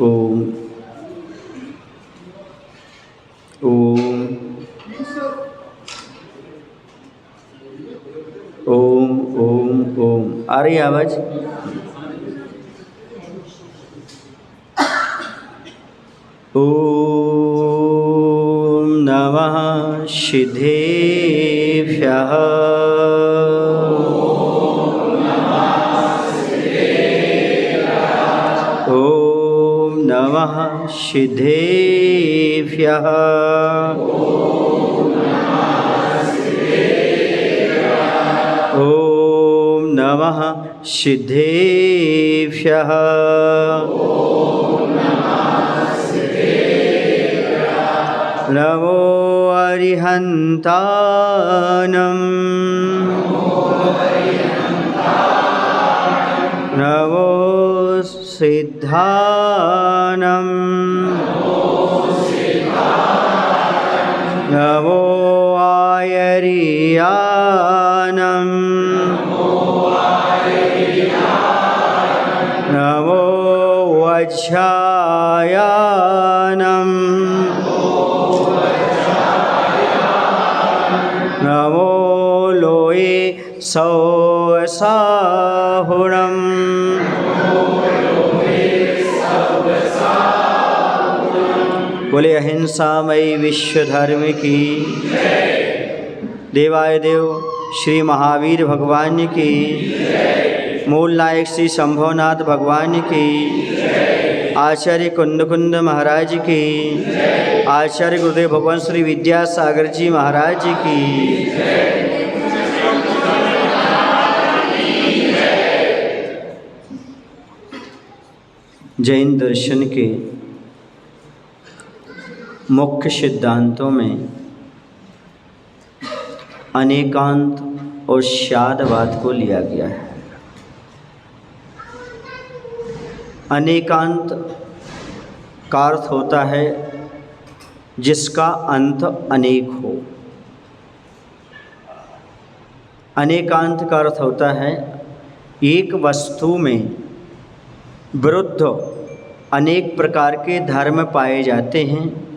ओम ओम ओम ओम ओम। आ रही आवाज? ओम नमः सिद्धेभ्यः। ओम नमः सिद्धेभ्यः। ओम नमः सिद्धेभ्यः। नमो अरिहन्तानं। नमो सिद्धानं। नमो आयर्यानं। नमो वज्रायानं। नमो लोये सौसाहुरम्। बोले अहिंसामयी विश्व धर्म की। देवाय देव श्री महावीर भगवान की। मूल नायक श्री शंभोनाथ भगवान की। आचार्य कुंद महाराज की। आचार्य गुरुदेव भगवान श्री विद्यासागर जी महाराज की। जैन दर्शन के मुख्य सिद्धांतों में अनेकांत और शादवाद को लिया गया है। अनेकांत का अर्थ होता है जिसका अंत अनेक हो। अनेकांत का अर्थ होता है एक वस्तु में विरुद्ध अनेक प्रकार के धर्म पाए जाते हैं,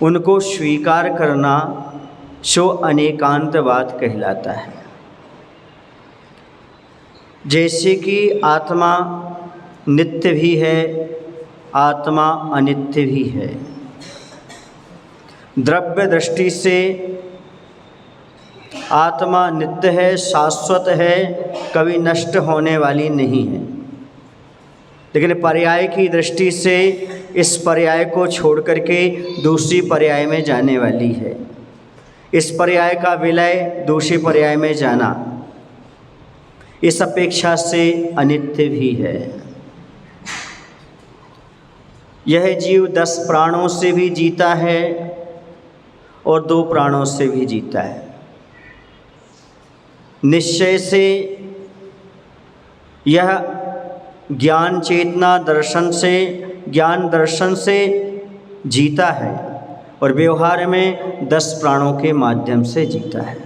उनको स्वीकार करना सो अनेकांतवाद कहलाता है। जैसे कि आत्मा नित्य भी है, आत्मा अनित्य भी है। द्रव्य दृष्टि से आत्मा नित्य है, शाश्वत है, कभी नष्ट होने वाली नहीं है। लेकिन पर्याय की दृष्टि से इस पर्याय को छोड़ करके दूसरी पर्याय में जाने वाली है। इस पर्याय का विलय दूसरे पर्याय में जाना इस अपेक्षा से अनित्य भी है। यह जीव 10 प्राणों से भी जीता है और 2 प्राणों से भी जीता है। निश्चय से यह ज्ञान चेतना दर्शन से, ज्ञान दर्शन से जीता है और व्यवहार में 10 प्राणों के माध्यम से जीता है।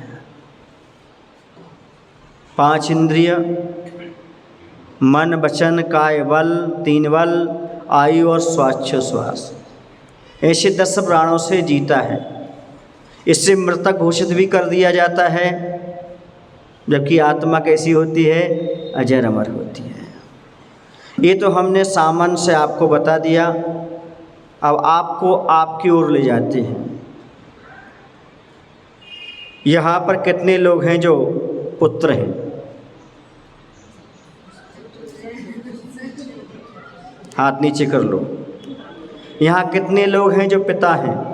5 इंद्रिय मन वचन काय बल, 3 बल, आयु और श्वास, ऐसे 10 प्राणों से जीता है। इससे मृतक घोषित भी कर दिया जाता है, जबकि आत्मा कैसी होती है? अजर अमर होती है। ये तो हमने सामान्य से आपको बता दिया। अब आपको आपकी ओर ले जाते हैं। यहाँ पर कितने लोग हैं जो पुत्र हैं? हाथ नीचे कर लो। यहाँ कितने लोग हैं जो पिता हैं?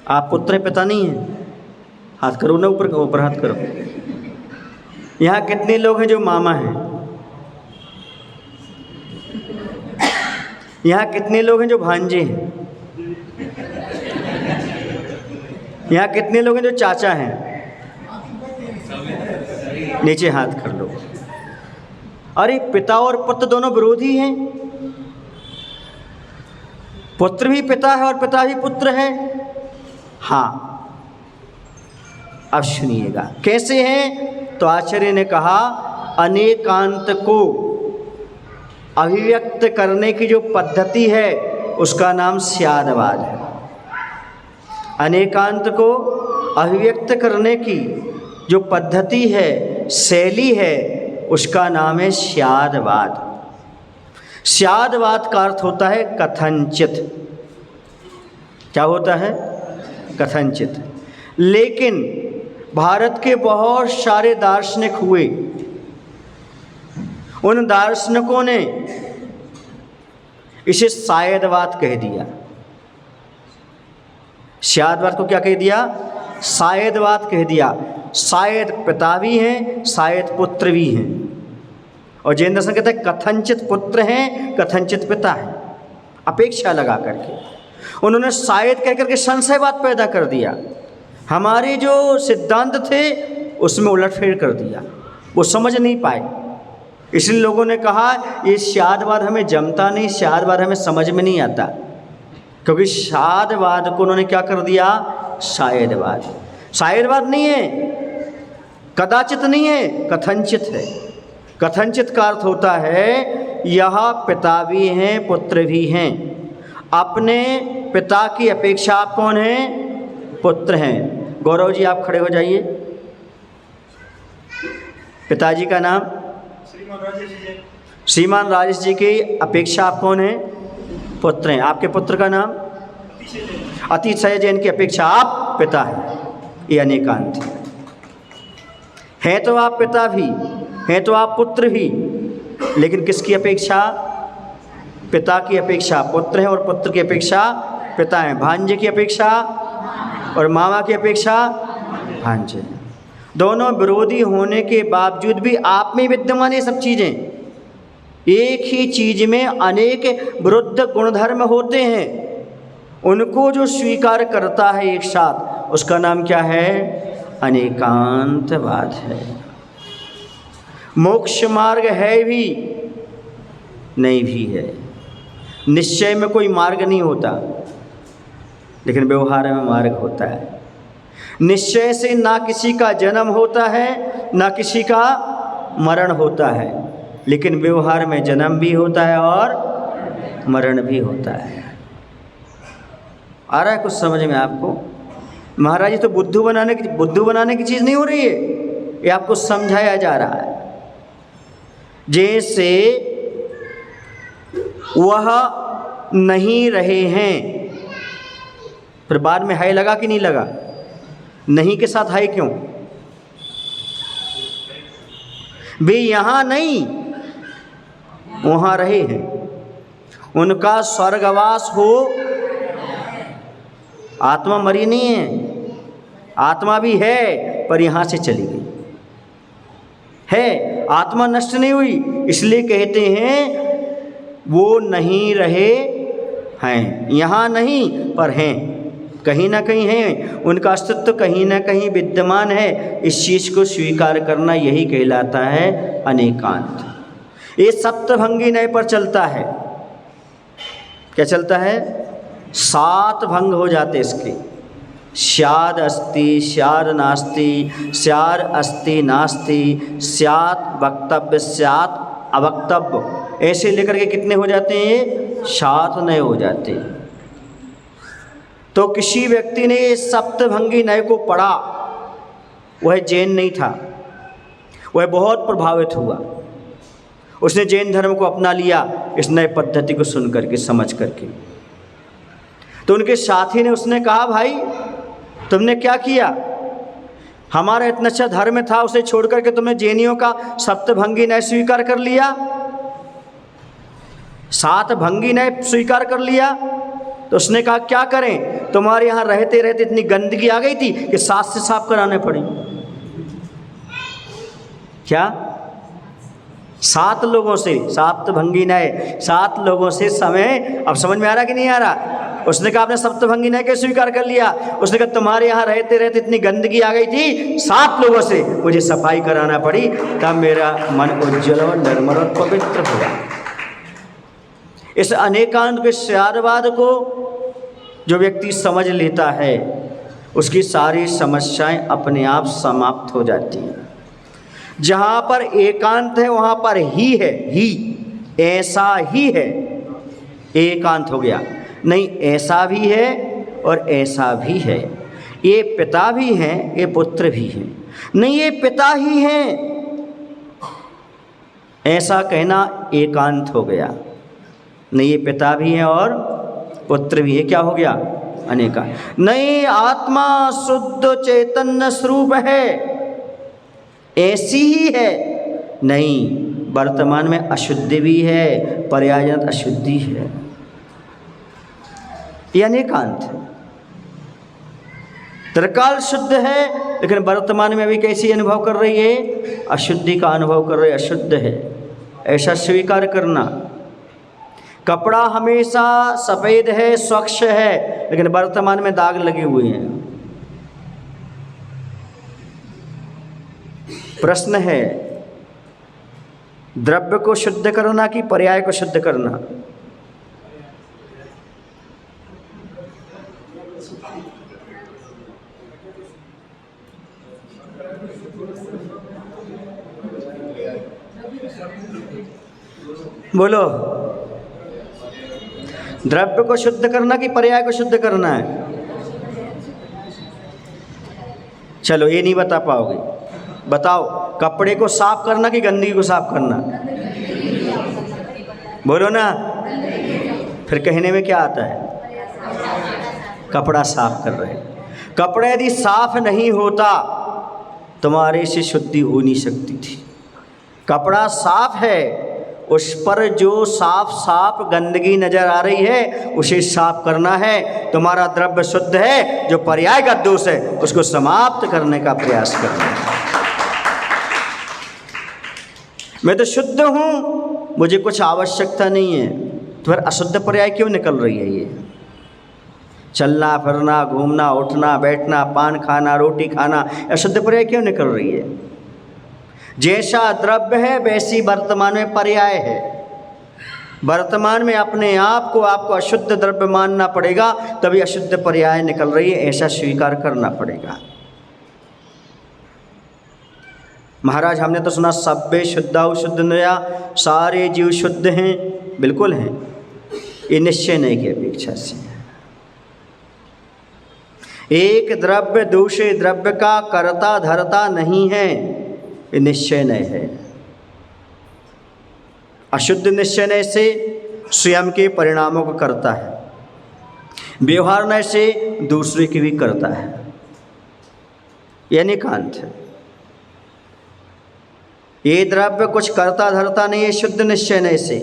आप पुत्र पिता नहीं हैं? हाथ करो ना, ऊपर हाथ करो। यहाँ कितने लोग हैं जो मामा हैं? यहाँ कितने लोग हैं जो भांजे हैं? यहाँ कितने लोग हैं जो चाचा हैं? नीचे हाथ कर लो। अरे पिता और पुत्र दोनों विरोधी हैं। पुत्र भी पिता है और पिता भी पुत्र है। हाँ, अब सुनिएगा कैसे हैं। तो आचार्य ने कहा अनेकांत को अभिव्यक्त करने की जो पद्धति है उसका नाम स्यादवाद है। अनेकांत को अभिव्यक्त करने की जो पद्धति है, शैली है, उसका नाम है स्यादवाद। स्यादवाद का अर्थ होता है कथनचित। क्या होता है? कथनचित। लेकिन भारत के बहुत सारे दार्शनिक हुए, उन दार्शनिकों ने इसे शायदवाद कह दिया। स्यादवाद को क्या कह दिया? शायदवाद कह दिया। शायद पिता भी हैं, शायद पुत्र भी हैं। और जैन दर्शन कहता है कथनचित पुत्र हैं, कथनचित पिता हैं, अपेक्षा लगा करके। उन्होंने शायद कह करके संशयवाद पैदा कर दिया। हमारे जो सिद्धांत थे उसमें उलटफेर कर दिया, वो समझ नहीं पाए। इसलिए लोगों ने कहा ये शायदवाद हमें जमता नहीं, शायदवाद हमें समझ में नहीं आता, क्योंकि शायदवाद को उन्होंने क्या कर दिया? शायदवाद। शायदवाद नहीं है, कदाचित नहीं है, कथनचित है। कथनचित का अर्थ होता है यह पिता भी हैं, पुत्र भी हैं। अपने पिता की अपेक्षा आप कौन हैं? पुत्र हैं। गौरव जी आप खड़े हो जाइए। पिताजी का नाम? श्रीमान राजेश जी की अपेक्षा आप कौन हैं? पुत्र हैं। आपके पुत्र का नाम? अतिशय जैन की अपेक्षा आप पिता हैं। ये अनेकांत है। तो आप पिता भी हैं, तो आप पुत्र भी, लेकिन किसकी अपेक्षा? पिता की अपेक्षा पुत्र है और पुत्र की अपेक्षा पिता है। भांजे की अपेक्षा और मामा की अपेक्षा भांजे। दोनों विरोधी होने के बावजूद भी आप में विद्यमान ये सब चीज़ें। एक ही चीज़ में अनेक विरुद्ध गुणधर्म होते हैं, उनको जो स्वीकार करता है एक साथ, उसका नाम क्या है? अनेकांतवाद है। मोक्ष मार्ग है भी, नहीं भी है। निश्चय में कोई मार्ग नहीं होता, लेकिन व्यवहार में मार्ग होता है। निश्चय से ना किसी का जन्म होता है, ना किसी का मरण होता है, लेकिन व्यवहार में जन्म भी होता है और मरण भी होता है। आ रहा है कुछ समझ में आपको? महाराज ये तो बुद्धू बनाने की चीज़ नहीं हो रही है, ये आपको समझाया जा रहा है। जैसे वह नहीं रहे हैं, फिर बाद में हाय लगा कि नहीं लगा? नहीं के साथ हाय क्यों? वे यहाँ नहीं वहाँ रहे हैं, उनका स्वर्गवास हो। आत्मा मरी नहीं है, आत्मा भी है पर यहाँ से चली गई है। आत्मा नष्ट नहीं हुई, इसलिए कहते हैं वो नहीं रहे हैं, यहाँ नहीं पर हैं, कहीं ना कहीं हैं, उनका अस्तित्व कहीं ना कहीं विद्यमान है। इस चीज़ को स्वीकार करना यही कहलाता है अनेकांत। ये सप्तभंगी नय पर चलता है। क्या चलता है? 7 भंग हो जाते इसके। स्याद अस्ति, स्याद नास्ति, स्याद अस्ति नास्ति, स्यात् वक्तव्य, स्यात् अवक्तव्य, ऐसे लेकर के कितने हो जाते हैं? 7 नय हो जाते हैं। तो किसी व्यक्ति ने सप्तभंगी नय को पढ़ा, वह जैन नहीं था, वह बहुत प्रभावित हुआ, उसने जैन धर्म को अपना लिया इस नए पद्धति को सुन करके, समझ करके। तो उनके साथी ने उसने कहा भाई तुमने क्या किया? हमारा इतना अच्छा धर्म था, उसे छोड़ करके तुमने जैनियों का सप्तभंगी नय स्वीकार कर लिया, 7 भंगी नय स्वीकार कर लिया। तो उसने कहा क्या करें, तुम्हारे यहाँ रहते रहते इतनी गंदगी आ गई थी कि 7 से साफ कराने पड़ी। क्या? 7 लोगों से सप्तभंगी नय, 7 लोगों से समय। अब समझ में आ रहा कि नहीं आ रहा? उसने कहा आपने सप्तभंगी नय के स्वीकार कर लिया। उसने कहा तुम्हारे यहाँ रहते रहते इतनी गंदगी आ गई थी, 7 लोगों से मुझे सफाई कराना पड़ी, तब मेरा मन उज्ज्वल और निर्मल और पवित्र हुआ। इस अनेकांत के स्यादवाद को जो व्यक्ति समझ लेता है, उसकी सारी समस्याएं अपने आप समाप्त हो जाती हैं। जहाँ पर एकांत है वहाँ पर ही है, ही ऐसा ही है, एकांत हो गया। नहीं, ऐसा भी है और ऐसा भी है, ये पिता भी हैं, ये पुत्र भी हैं। नहीं, ये पिता ही हैं, ऐसा कहना एकांत हो गया। नहीं, ये पिता भी हैं और पुत्र भी है, क्या हो गया? अनेका। नहीं, आत्मा शुद्ध चैतन्य स्वरूप है, ऐसी ही है। नहीं, वर्तमान में अशुद्धि भी है, पर्यायजनित अशुद्धि है, ये अनेकांत है। त्रिकाल शुद्ध है, लेकिन वर्तमान में अभी कैसी अनुभव कर रही है? अशुद्धि का अनुभव कर रही है, अशुद्ध है, ऐसा स्वीकार करना। कपड़ा हमेशा सफ़ेद है, स्वच्छ है, लेकिन वर्तमान में दाग लगे हुए हैं। प्रश्न है, द्रव्य को शुद्ध करना कि पर्याय को शुद्ध करना? बोलो, द्रव्य को शुद्ध करना कि पर्याय को शुद्ध करना है? चलो, ये नहीं बता पाओगे, बताओ, कपड़े को साफ करना कि गंदगी को साफ करना? बोलो ना, फिर कहने में क्या आता है? कपड़ा साफ कर रहे हैं। कपड़ा यदि साफ नहीं होता तुम्हारे से शुद्धि हो नहीं सकती थी। कपड़ा साफ है, उस पर जो साफ साफ गंदगी नजर आ रही है उसे साफ करना है। तुम्हारा द्रव्य शुद्ध है, जो पर्याय का दोष है उसको समाप्त करने का प्रयास करना है। मैं तो शुद्ध हूँ, मुझे कुछ आवश्यकता नहीं है, तो फिर अशुद्ध पर्याय क्यों निकल रही है? ये चलना फिरना, घूमना उठना बैठना, पान खाना, रोटी खाना, अशुद्ध पर्याय क्यों निकल रही है? जैसा द्रव्य है वैसी वर्तमान में पर्याय है। वर्तमान में अपने आप को आपको अशुद्ध द्रव्य मानना पड़ेगा, तभी अशुद्ध पर्याय निकल रही है, ऐसा स्वीकार करना पड़ेगा। महाराज, हमने तो सुना सभ्य शुद्धा शुद्ध नया, सारे जीव शुद्ध हैं। बिल्कुल हैं, ये निश्चय नहीं की अपेक्षा से। एक द्रव्य दूसरे द्रव्य का कर्ता धर्ता नहीं है, ये निश्चय नहीं है। अशुद्ध निश्चय नहीं से स्वयं के परिणामों को करता है, व्यवहार नहीं से दूसरे की भी करता है, यह निकांत है। ये द्रव्य कुछ करता धरता नहीं है शुद्ध निश्चय नहीं से।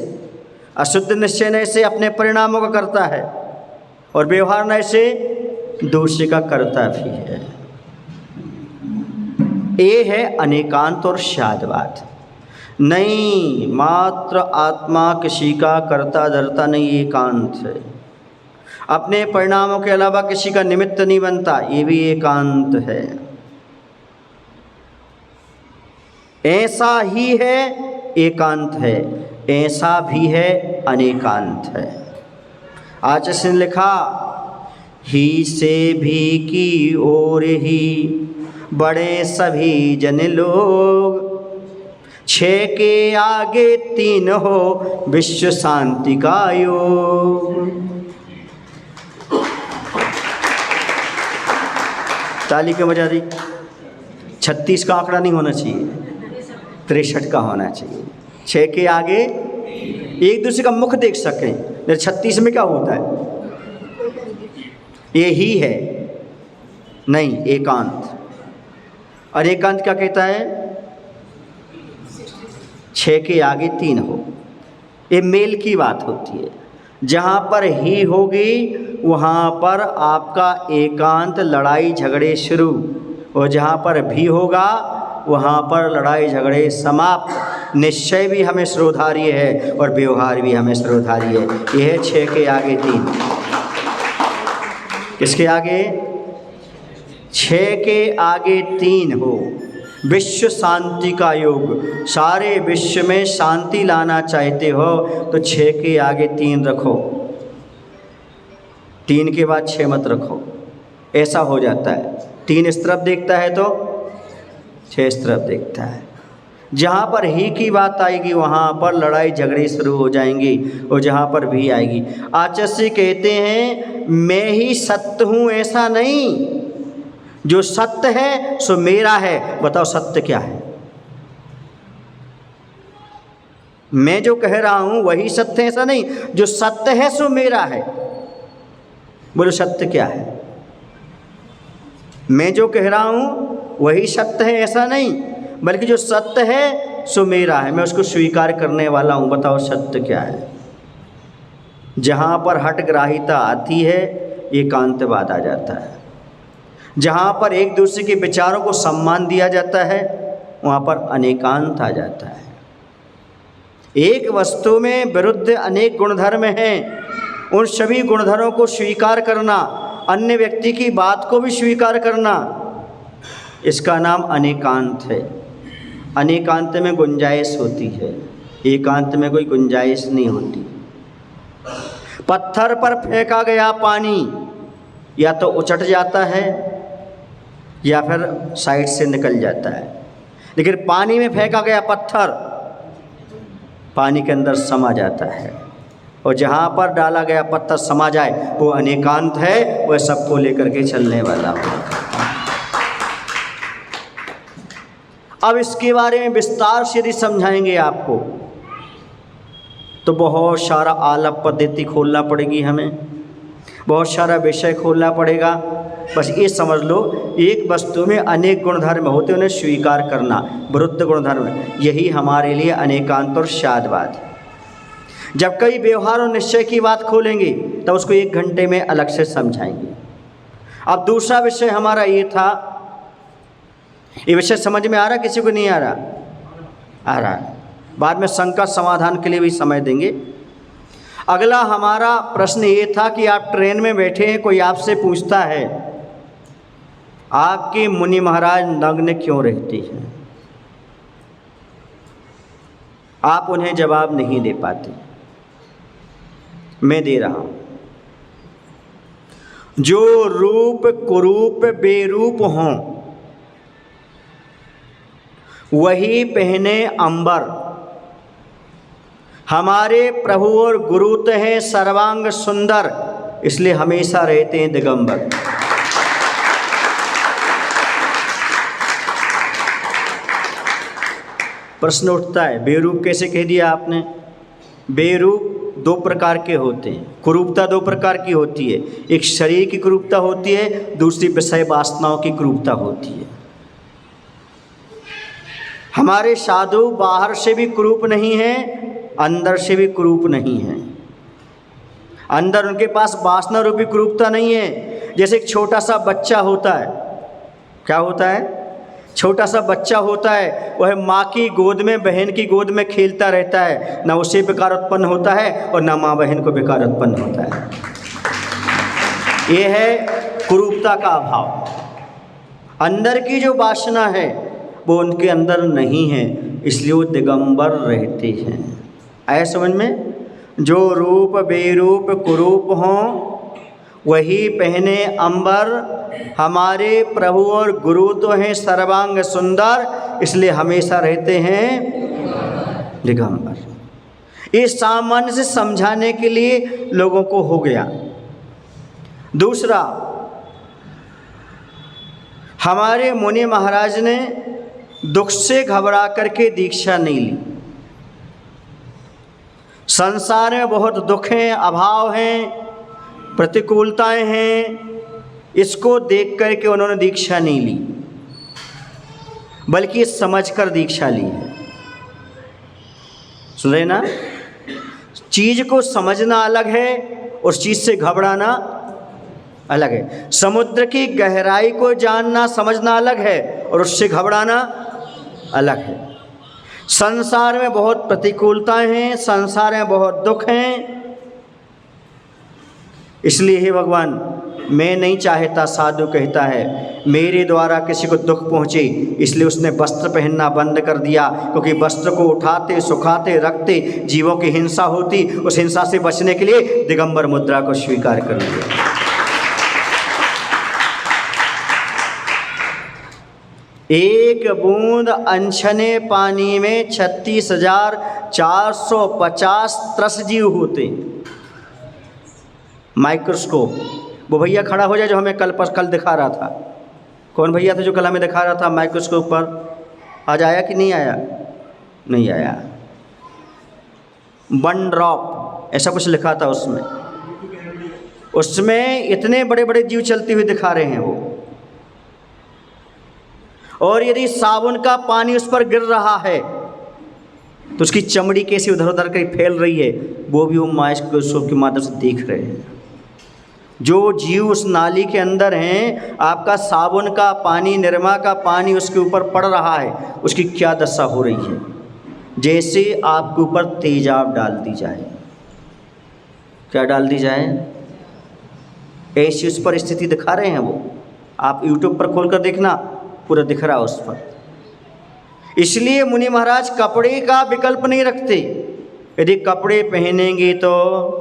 अशुद्ध निश्चय नहीं से अपने परिणामों का करता है और व्यवहार नहीं से दूसरे का करता भी है। ये है अनेकांत और शादवाद। नहीं, मात्र आत्मा किसी का करता धरता नहीं, एकांत है। अपने परिणामों के अलावा किसी का निमित्त नहीं बनता, ये भी एकांत है। ऐसा ही है, एकांत है, ऐसा भी है, अनेकांत है। आचार्य ने लिखा, ही से भी की ओर ही बड़े सभी जन लोग, छह के आगे तीन हो विश्व शांति का योग। ताली क्यों बजा दी? 36 का आंकड़ा नहीं होना चाहिए, 63 का होना चाहिए। 6 के आगे एक दूसरे का मुख देख सकें। 36 में क्या होता है? ये ही है नहीं, एकांत। और एकांत क्या कहता है? 6 के आगे 3 हो। ये मेल की बात होती है। जहाँ पर ही होगी वहाँ पर आपका एकांत लड़ाई झगड़े शुरू, और जहाँ पर भी होगा वहाँ पर लड़ाई झगड़े समाप्त। निश्चय भी हमें श्रोधार्य है और व्यवहार भी हमें श्रोधार्य है। यह है 6 के आगे 3। किसके आगे? 6 के आगे 3 हो विश्व शांति का योग। सारे विश्व में शांति लाना चाहते हो तो 6 के आगे 3 रखो, 3 के बाद 6 मत रखो। ऐसा हो जाता है। 3 इस तरफ देखता है तो 6 इस तरफ देखता है। जहाँ पर ही की बात आएगी वहाँ पर लड़ाई झगड़े शुरू हो जाएंगे, और जहाँ पर भी आएगी। आचार्य कहते हैं मैं ही सत्य हूँ ऐसा नहीं, जो सत्य है सो मेरा है। बताओ सत्य क्या है? मैं जो कह रहा हूँ वही सत्य है ऐसा नहीं, जो सत्य है सो मेरा है। बोलो सत्य क्या है? मैं जो कह रहा हूँ वही सत्य है ऐसा नहीं, बल्कि जो सत्य है सो मेरा है, मैं उसको स्वीकार करने वाला हूँ। बताओ सत्य क्या है? जहाँ पर हठग्राहिता आती है एकांतवाद आ जाता है। जहाँ पर एक दूसरे के विचारों को सम्मान दिया जाता है वहाँ पर अनेकांत आ जाता है। एक वस्तु में विरुद्ध अनेक गुणधर्म हैं, उन सभी गुणधर्मों को स्वीकार करना, अन्य व्यक्ति की बात को भी स्वीकार करना, इसका नाम अनेकांत है। अनेकांत में गुंजाइश होती है, एकांत में कोई गुंजाइश नहीं होती। पत्थर पर फेंका गया पानी या तो उचट जाता है या फिर साइड से निकल जाता है, लेकिन पानी में फेंका गया पत्थर पानी के अंदर समा जाता है, और जहाँ पर डाला गया पत्थर समा जाए वो अनेकांत है, वह सबको लेकर के चलने वाला हो। अब इसके बारे में विस्तार से यदि समझाएंगे आपको तो बहुत सारा आलाप पद्धति खोलना पड़ेगी, हमें बहुत सारा विषय खोलना पड़ेगा। बस ये समझ लो, एक वस्तु में अनेक गुणधर्म होते हैं, उन्हें स्वीकार करना, विरुद्ध गुणधर्म, यही हमारे लिए अनेकांत और शादवाद है। जब कई व्यवहार और निश्चय की बात खोलेंगे तब उसको 1 घंटे में अलग से समझाएंगे। अब दूसरा विषय हमारा ये था, ये विषय समझ में आ रहा, किसी को नहीं आ रहा? आ रहा है। बाद में संकट समाधान के लिए भी समय देंगे। अगला हमारा प्रश्न ये था कि आप ट्रेन में बैठे हैं, कोई आपसे पूछता है आपके मुनि महाराज नग्न क्यों रहते हैं? आप उन्हें जवाब नहीं दे पाते, मैं दे रहा हूं। जो रूप कुरूप बेरूप हों वही पहने अंबर, हमारे प्रभु और गुरु तो हैं सर्वांग सुंदर, इसलिए हमेशा रहते हैं दिगंबर। प्रश्न उठता है, बेरूप कैसे कह दिया आपने? बेरूप 2 प्रकार के होते हैं, कुरूपता 2 प्रकार की होती है। एक शरीर की कुरूपता होती है, दूसरी विषय वासनाओं की कुरूपता होती है। हमारे साधु बाहर से भी कुरूप नहीं है, अंदर से भी कुरूप नहीं है। अंदर उनके पास वासना रूपी कुरूपता नहीं है। जैसे एक छोटा सा बच्चा होता है, क्या होता है? छोटा सा बच्चा होता है, वह माँ की गोद में, बहन की गोद में खेलता रहता है, ना उसे विकार उत्पन्न होता है और ना माँ बहन को विकार उत्पन्न होता है। ये है कुरूपता का अभाव। अंदर की जो वासना है वो उनके अंदर नहीं है, इसलिए वो दिगंबर रहते हैं। आया समझ में? जो रूप बेरूप कुरूप हों वही पहने अंबर, हमारे प्रभु और गुरु तो हैं सर्वांग सुंदर, इसलिए हमेशा रहते हैं दिगंबर। ये सामान्य से समझाने के लिए लोगों को हो गया। दूसरा, हमारे मुनि महाराज ने दुख से घबरा करके दीक्षा नहीं ली। संसार में बहुत दुख हैं, अभाव हैं, प्रतिकूलताएं हैं, इसको देख करके उन्होंने दीक्षा नहीं ली, बल्कि समझकर दीक्षा ली है। सुन रहे ना? चीज़ को समझना अलग है, उस चीज़ से घबराना अलग है। समुद्र की गहराई को जानना समझना अलग है और उससे घबराना अलग है। संसार में बहुत प्रतिकूलताएं हैं, संसार में बहुत दुख हैं, इसलिए हे भगवान मैं नहीं चाहता, साधु कहता है मेरे द्वारा किसी को दुख पहुँचे, इसलिए उसने वस्त्र पहनना बंद कर दिया, क्योंकि वस्त्र को उठाते सुखाते रखते जीवों की हिंसा होती, उस हिंसा से बचने के लिए दिगंबर मुद्रा को स्वीकार कर लिया। एक बूंद अनछने पानी में 36,450 त्रस जीव होते हैं। माइक्रोस्कोप, वो भैया खड़ा हो जाए जो हमें कल दिखा रहा था। कौन भैया था जो कल हमें दिखा रहा था माइक्रोस्कोप पर? आज आया कि नहीं आया? नहीं आया। 1 ड्रॉप ऐसा कुछ लिखा था उसमें इतने बड़े बड़े जीव चलते हुए दिखा रहे हैं वो। और यदि साबुन का पानी उस पर गिर रहा है तो उसकी चमड़ी कैसे उधर उधर कहीं फैल रही है, वो भी वो माइक्रोस्कोप के माध्यम से देख रहे हैं। जो जीव उस नाली के अंदर हैं, आपका साबुन का पानी, निरमा का पानी उसके ऊपर पड़ रहा है, उसकी क्या दशा हो रही है। जैसे आपके ऊपर तेजाब डाल दी जाए, क्या डाल दी जाए, ऐसी उस पर स्थिति दिखा रहे हैं वो। आप यूट्यूब पर खोल कर देखना, पूरा दिख रहा है उस पर। इसलिए मुनि महाराज कपड़े का विकल्प नहीं रखते। यदि कपड़े पहनेंगे तो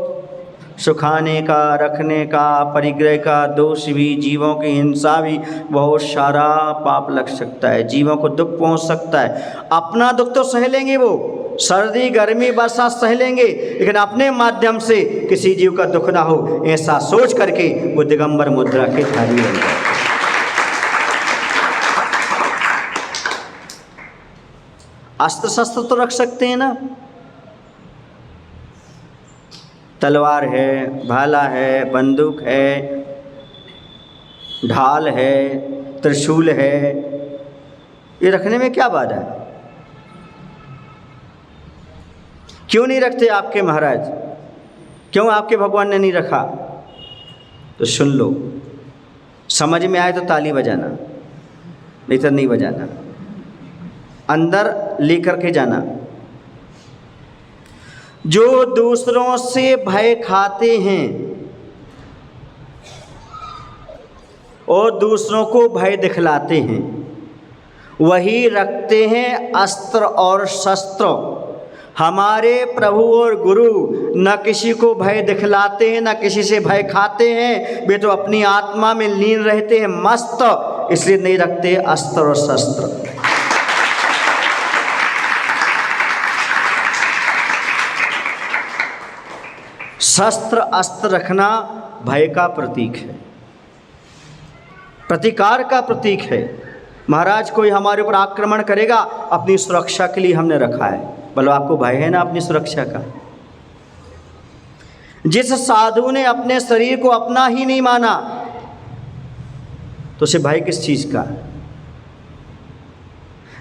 सुखाने का, रखने का, परिग्रह का दोष भी, जीवों की हिंसा भी, बहुत सारा पाप लग सकता है, जीवों को दुख पहुंच सकता है। अपना दुख तो सह लेंगे वो, सर्दी गर्मी वर्षा सह लेंगे, लेकिन अपने माध्यम से किसी जीव का दुख ना हो, ऐसा सोच करके वो दिगंबर मुद्रा के धारी बन जाए। अस्त्र शस्त्र तो रख सकते हैं ना, तलवार है, भाला है, बंदूक है, ढाल है, त्रिशूल है, ये रखने में क्या बाधा है? क्यों नहीं रखते आपके महाराज? क्यों आपके भगवान ने नहीं रखा? तो सुन लो, समझ में आए तो ताली बजाना, नहीं तो नहीं बजाना, अंदर लेकर के जाना। जो दूसरों से भय खाते हैं और दूसरों को भय दिखलाते हैं, वही रखते हैं अस्त्र और शस्त्र। हमारे प्रभु और गुरु न किसी को भय दिखलाते हैं, न किसी से भय खाते हैं, वे तो अपनी आत्मा में लीन रहते हैं, मस्त, इसलिए नहीं रखते अस्त्र और शस्त्र। शस्त्र अस्त्र रखना भय का प्रतीक है, प्रतिकार का प्रतीक है। महाराज कोई हमारे ऊपर आक्रमण करेगा, अपनी सुरक्षा के लिए हमने रखा है। बोलो, आपको भय है ना अपनी सुरक्षा का? जिस साधु ने अपने शरीर को अपना ही नहीं माना, तो उसे भय किस चीज का?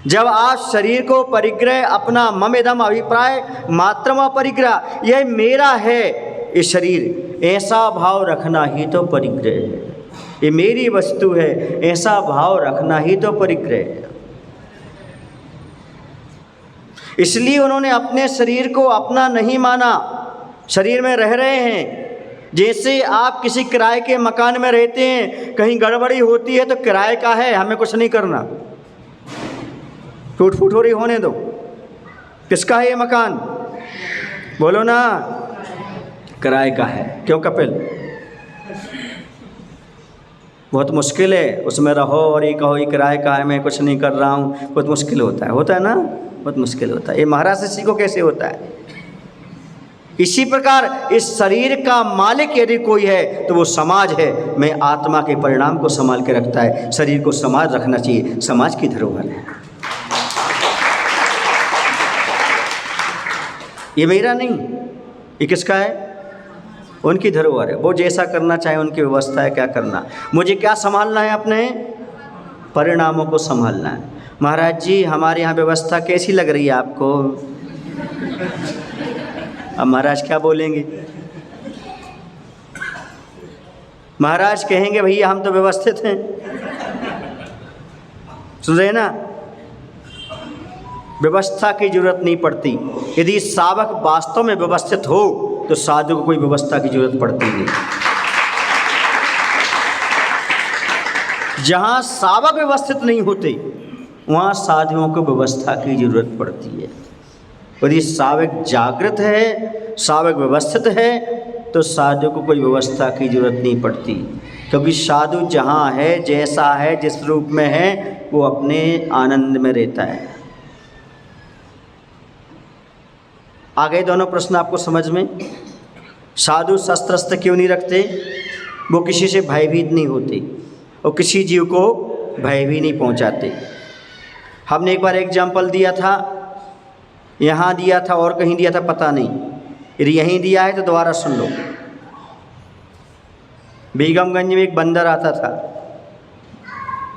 जब आप शरीर को परिग्रह, अपना मम इदम अभिप्राय मात्रम परिग्रह, यह मेरा है ये शरीर, ऐसा भाव रखना ही तो परिग्रह है। ये मेरी वस्तु है, ऐसा भाव रखना ही तो परिग्रह है। इसलिए उन्होंने अपने शरीर को अपना नहीं माना, शरीर में रह रहे हैं। जैसे आप किसी किराए के मकान में रहते हैं, कहीं गड़बड़ी होती है तो किराए का है, हमें कुछ नहीं करना, टूट फूट हो रही होने दो। किसका है ये मकान? बोलो ना, किराए का है। क्यों कपिल? बहुत मुश्किल है उसमें रहो और ये कहो ये किराए का है, मैं कुछ नहीं कर रहा हूँ, बहुत मुश्किल होता है ना, बहुत मुश्किल होता है। ये महाराज से सीखो कैसे होता है। इसी प्रकार इस शरीर का मालिक यदि कोई है तो वो समाज है। मैं आत्मा के परिणाम को संभाल के रखता है, शरीर को समाज रखना चाहिए, समाज की धरोहर है। ये मेरा नहीं, ये किसका है? उनकी धरोहर है। वो जैसा करना चाहे, उनकी व्यवस्था है क्या करना। मुझे क्या संभालना है? अपने परिणामों को संभालना है। महाराज जी हमारे यहाँ व्यवस्था कैसी लग रही है आपको? अब महाराज क्या बोलेंगे? महाराज कहेंगे भैया हम तो व्यवस्थित हैं। सुन रहे ना, व्यवस्था की जरूरत नहीं पड़ती। यदि सावक वास्तव में व्यवस्थित हो तो साधु को कोई व्यवस्था की जरूरत पड़ती नहीं। जहाँ सावक व्यवस्थित नहीं होते वहाँ साधुओं को व्यवस्था की जरूरत पड़ती है। यदि सावक जागृत है, सावक व्यवस्थित है, तो साधु को कोई व्यवस्था की जरूरत नहीं पड़ती। क्योंकि साधु जहाँ है, जैसा है, जिस रूप में है, वो अपने आनंद में रहता है। आ गए दोनों प्रश्न आपको समझ में? साधु शस्त्र अस्त्र क्यों नहीं रखते? वो किसी से भयभीत नहीं होते और किसी जीव को भय भी नहीं पहुंचाते। हमने एक बार एग्जाम्पल दिया था, यहाँ दिया था और कहीं दिया था पता नहीं, यदि यहीं दिया है तो दोबारा सुन लो। बेगमगंज में एक बंदर आता था,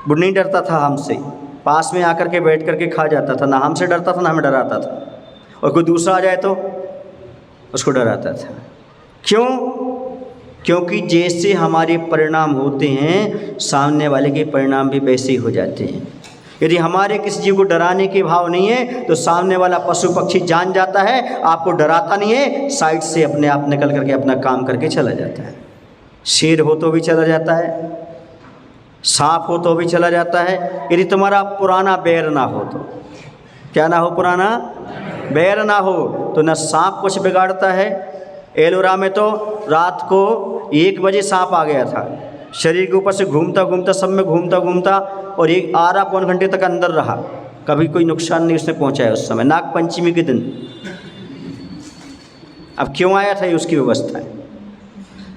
वो नहीं डरता था हमसे, पास में आकर के बैठ करके खा जाता था, ना हमसे डरता था ना हमें डराता था, और कोई दूसरा आ जाए तो उसको डराता था। क्यों? क्योंकि जैसे हमारे परिणाम होते हैं, सामने वाले के परिणाम भी वैसे ही हो जाते हैं। यदि हमारे किसी जीव को डराने के भाव नहीं है तो सामने वाला पशु पक्षी जान जाता है, आपको डराता नहीं है, साइड से अपने आप निकल करके अपना काम करके चला जाता है। शेर हो तो भी चला जाता है, सांप हो तो भी चला जाता है। यदि तुम्हारा पुराना बैर ना हो तो, क्या ना हो, पुराना बैर ना हो तो न सांप कुछ बिगाड़ता है। एलोरा में तो रात को 1 बजे सांप आ गया था, शरीर के ऊपर से घूमता घूमता, सब में घूमता घूमता, और एक आधा पौन घंटे तक अंदर रहा, कभी कोई नुकसान नहीं उसने पहुंचाया उस समय, नाग पंचमी के दिन। अब क्यों आया था ये उसकी व्यवस्था है,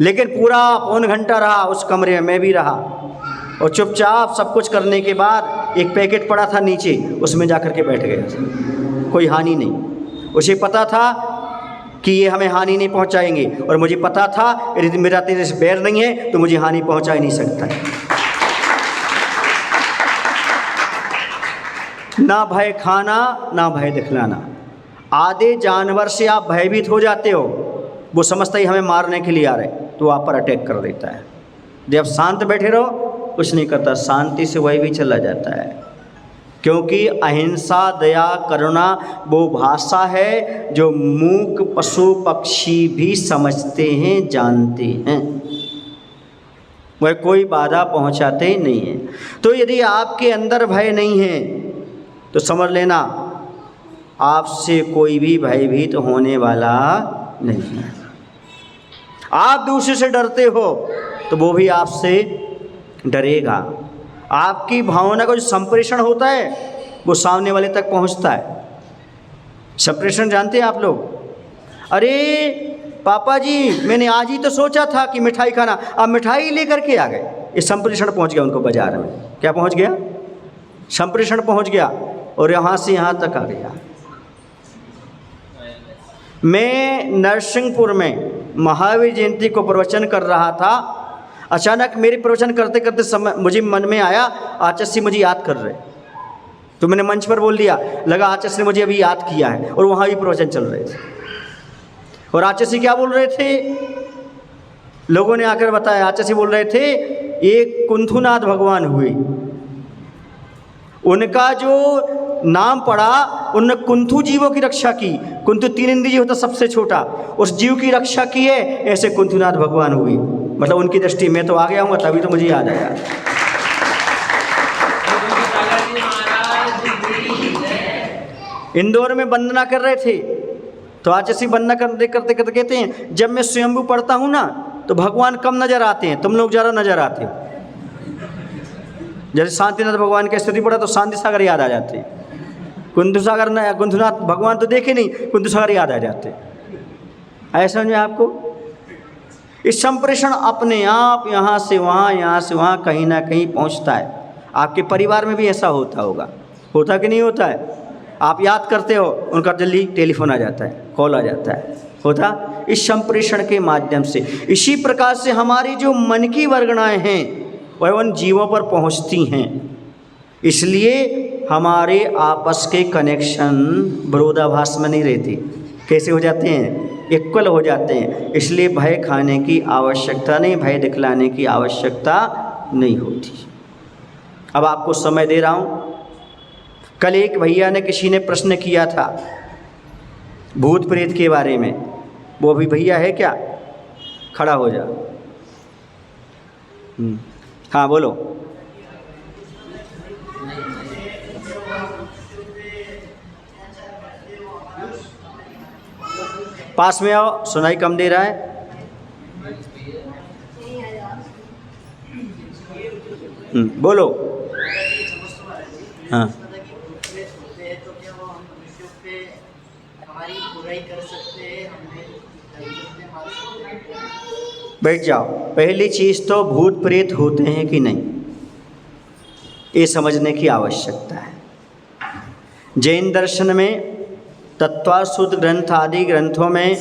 लेकिन पूरा पौन घंटा रहा उस कमरे में, मैं भी रहा, और चुपचाप सब कुछ करने के बाद एक पैकेट पड़ा था नीचे, उसमें जा कर के बैठ गया था। कोई हानि नहीं, उसे पता था कि ये हमें हानि नहीं पहुंचाएंगे, और मुझे पता था यदि मेरा तेरे से बैर नहीं है तो मुझे हानि पहुंचा ही नहीं सकता। ना भय खाना, ना भय दिखलाना। आधे जानवर से आप भयभीत हो जाते हो, वो समझता ही हमें मारने के लिए आ रहे, तो आप पर अटैक कर देता है। जब शांत बैठे रहो, कुछ नहीं करता, शांति से वही भी चला जाता है। क्योंकि अहिंसा, दया, करुणा वो भाषा है जो मूक पशु पक्षी भी समझते हैं, जानते हैं, वह कोई बाधा पहुंचाते नहीं है। तो यदि आपके अंदर भय नहीं है तो समझ लेना आपसे कोई भी भयभीत होने वाला नहीं है। आप दूसरे से डरते हो तो वो भी आपसे डरेगा। आपकी भावना का जो संप्रेषण होता है वो सामने वाले तक पहुंचता है। संप्रेषण जानते हैं आप लोग? अरे पापा जी, मैंने आज ही तो सोचा था कि मिठाई खाना, अब मिठाई लेकर के आ गए। ये संप्रेषण पहुंच गया उनको बाजार में। क्या पहुंच गया? संप्रेषण पहुंच गया, और यहाँ से यहाँ तक आ गया। मैं नरसिंहपुर में महावीर जयंती को प्रवचन कर रहा था। अचानक मेरे प्रवचन करते करते समय मुझे मन में आया, आचार्य मुझे याद कर रहे, तो मैंने मंच पर बोल दिया, लगा आचार्य ने मुझे अभी याद किया है, और वहाँ भी प्रवचन चल रहे थे। और आचार्य क्या बोल रहे थे? लोगों ने आकर बताया, आचार्य बोल रहे थे एक कुंथुनाथ भगवान हुए, उनका जो नाम पड़ा, उन्होंने कुंथु जीवों की रक्षा की। कुंथु 3 इंद्रिय जीव होता सबसे छोटा, उस जीव की रक्षा की है, ऐसे कुंथुनाथ भगवान हुए। मतलब उनकी दृष्टि में तो आ गया हूँ, तभी तो मुझे याद आया। इंदौर में वंदना कर रहे थे, तो आज ऐसी वंदना करते करते करते कहते हैं, जब मैं स्वयंभू पढ़ता हूँ ना तो भगवान कम नजर आते हैं, तुम लोग ज़्यादा नजर आते हो। जैसे शांतिनाथ भगवान की स्तुति पढ़ा तो शांति सागर याद आ जाते, कुंथुनाथ भगवान तो देखे नहीं, कुंथु सागर याद आ जाते। ऐसा समझ में आपको? इस संप्रेषण अपने आप यहाँ से वहाँ, यहाँ से वहाँ, कहीं ना कहीं पहुँचता है। आपके परिवार में भी ऐसा होता होगा, होता कि नहीं होता है? आप याद करते हो, उनका जल्दी टेलीफोन आ जाता है, कॉल आ जाता है, होता इस संप्रेषण के माध्यम से। इसी प्रकार से हमारी जो मन की वर्गणाएँ हैं वह उन जीवों पर पहुँचती हैं, इसलिए हमारे आपस के कनेक्शन विरोधाभास में नहीं रहते। कैसे हो जाते हैं? इक्वल हो जाते हैं। इसलिए भय खाने की आवश्यकता नहीं, भय दिखलाने की आवश्यकता नहीं होती। अब आपको समय दे रहा हूँ। कल एक भैया ने, किसी ने प्रश्न किया था भूत प्रेत के बारे में। वो भी भैया है क्या? खड़ा हो जा। हाँ बोलो। पास में आओ, सुनाई कम दे रहा है। बोलो। हाँ, बैठ जाओ। पहली चीज़ तो भूत प्रेत होते हैं कि नहीं, ये समझने की आवश्यकता है। जैन दर्शन में तत्वासूत्र ग्रंथ आदि ग्रंथों में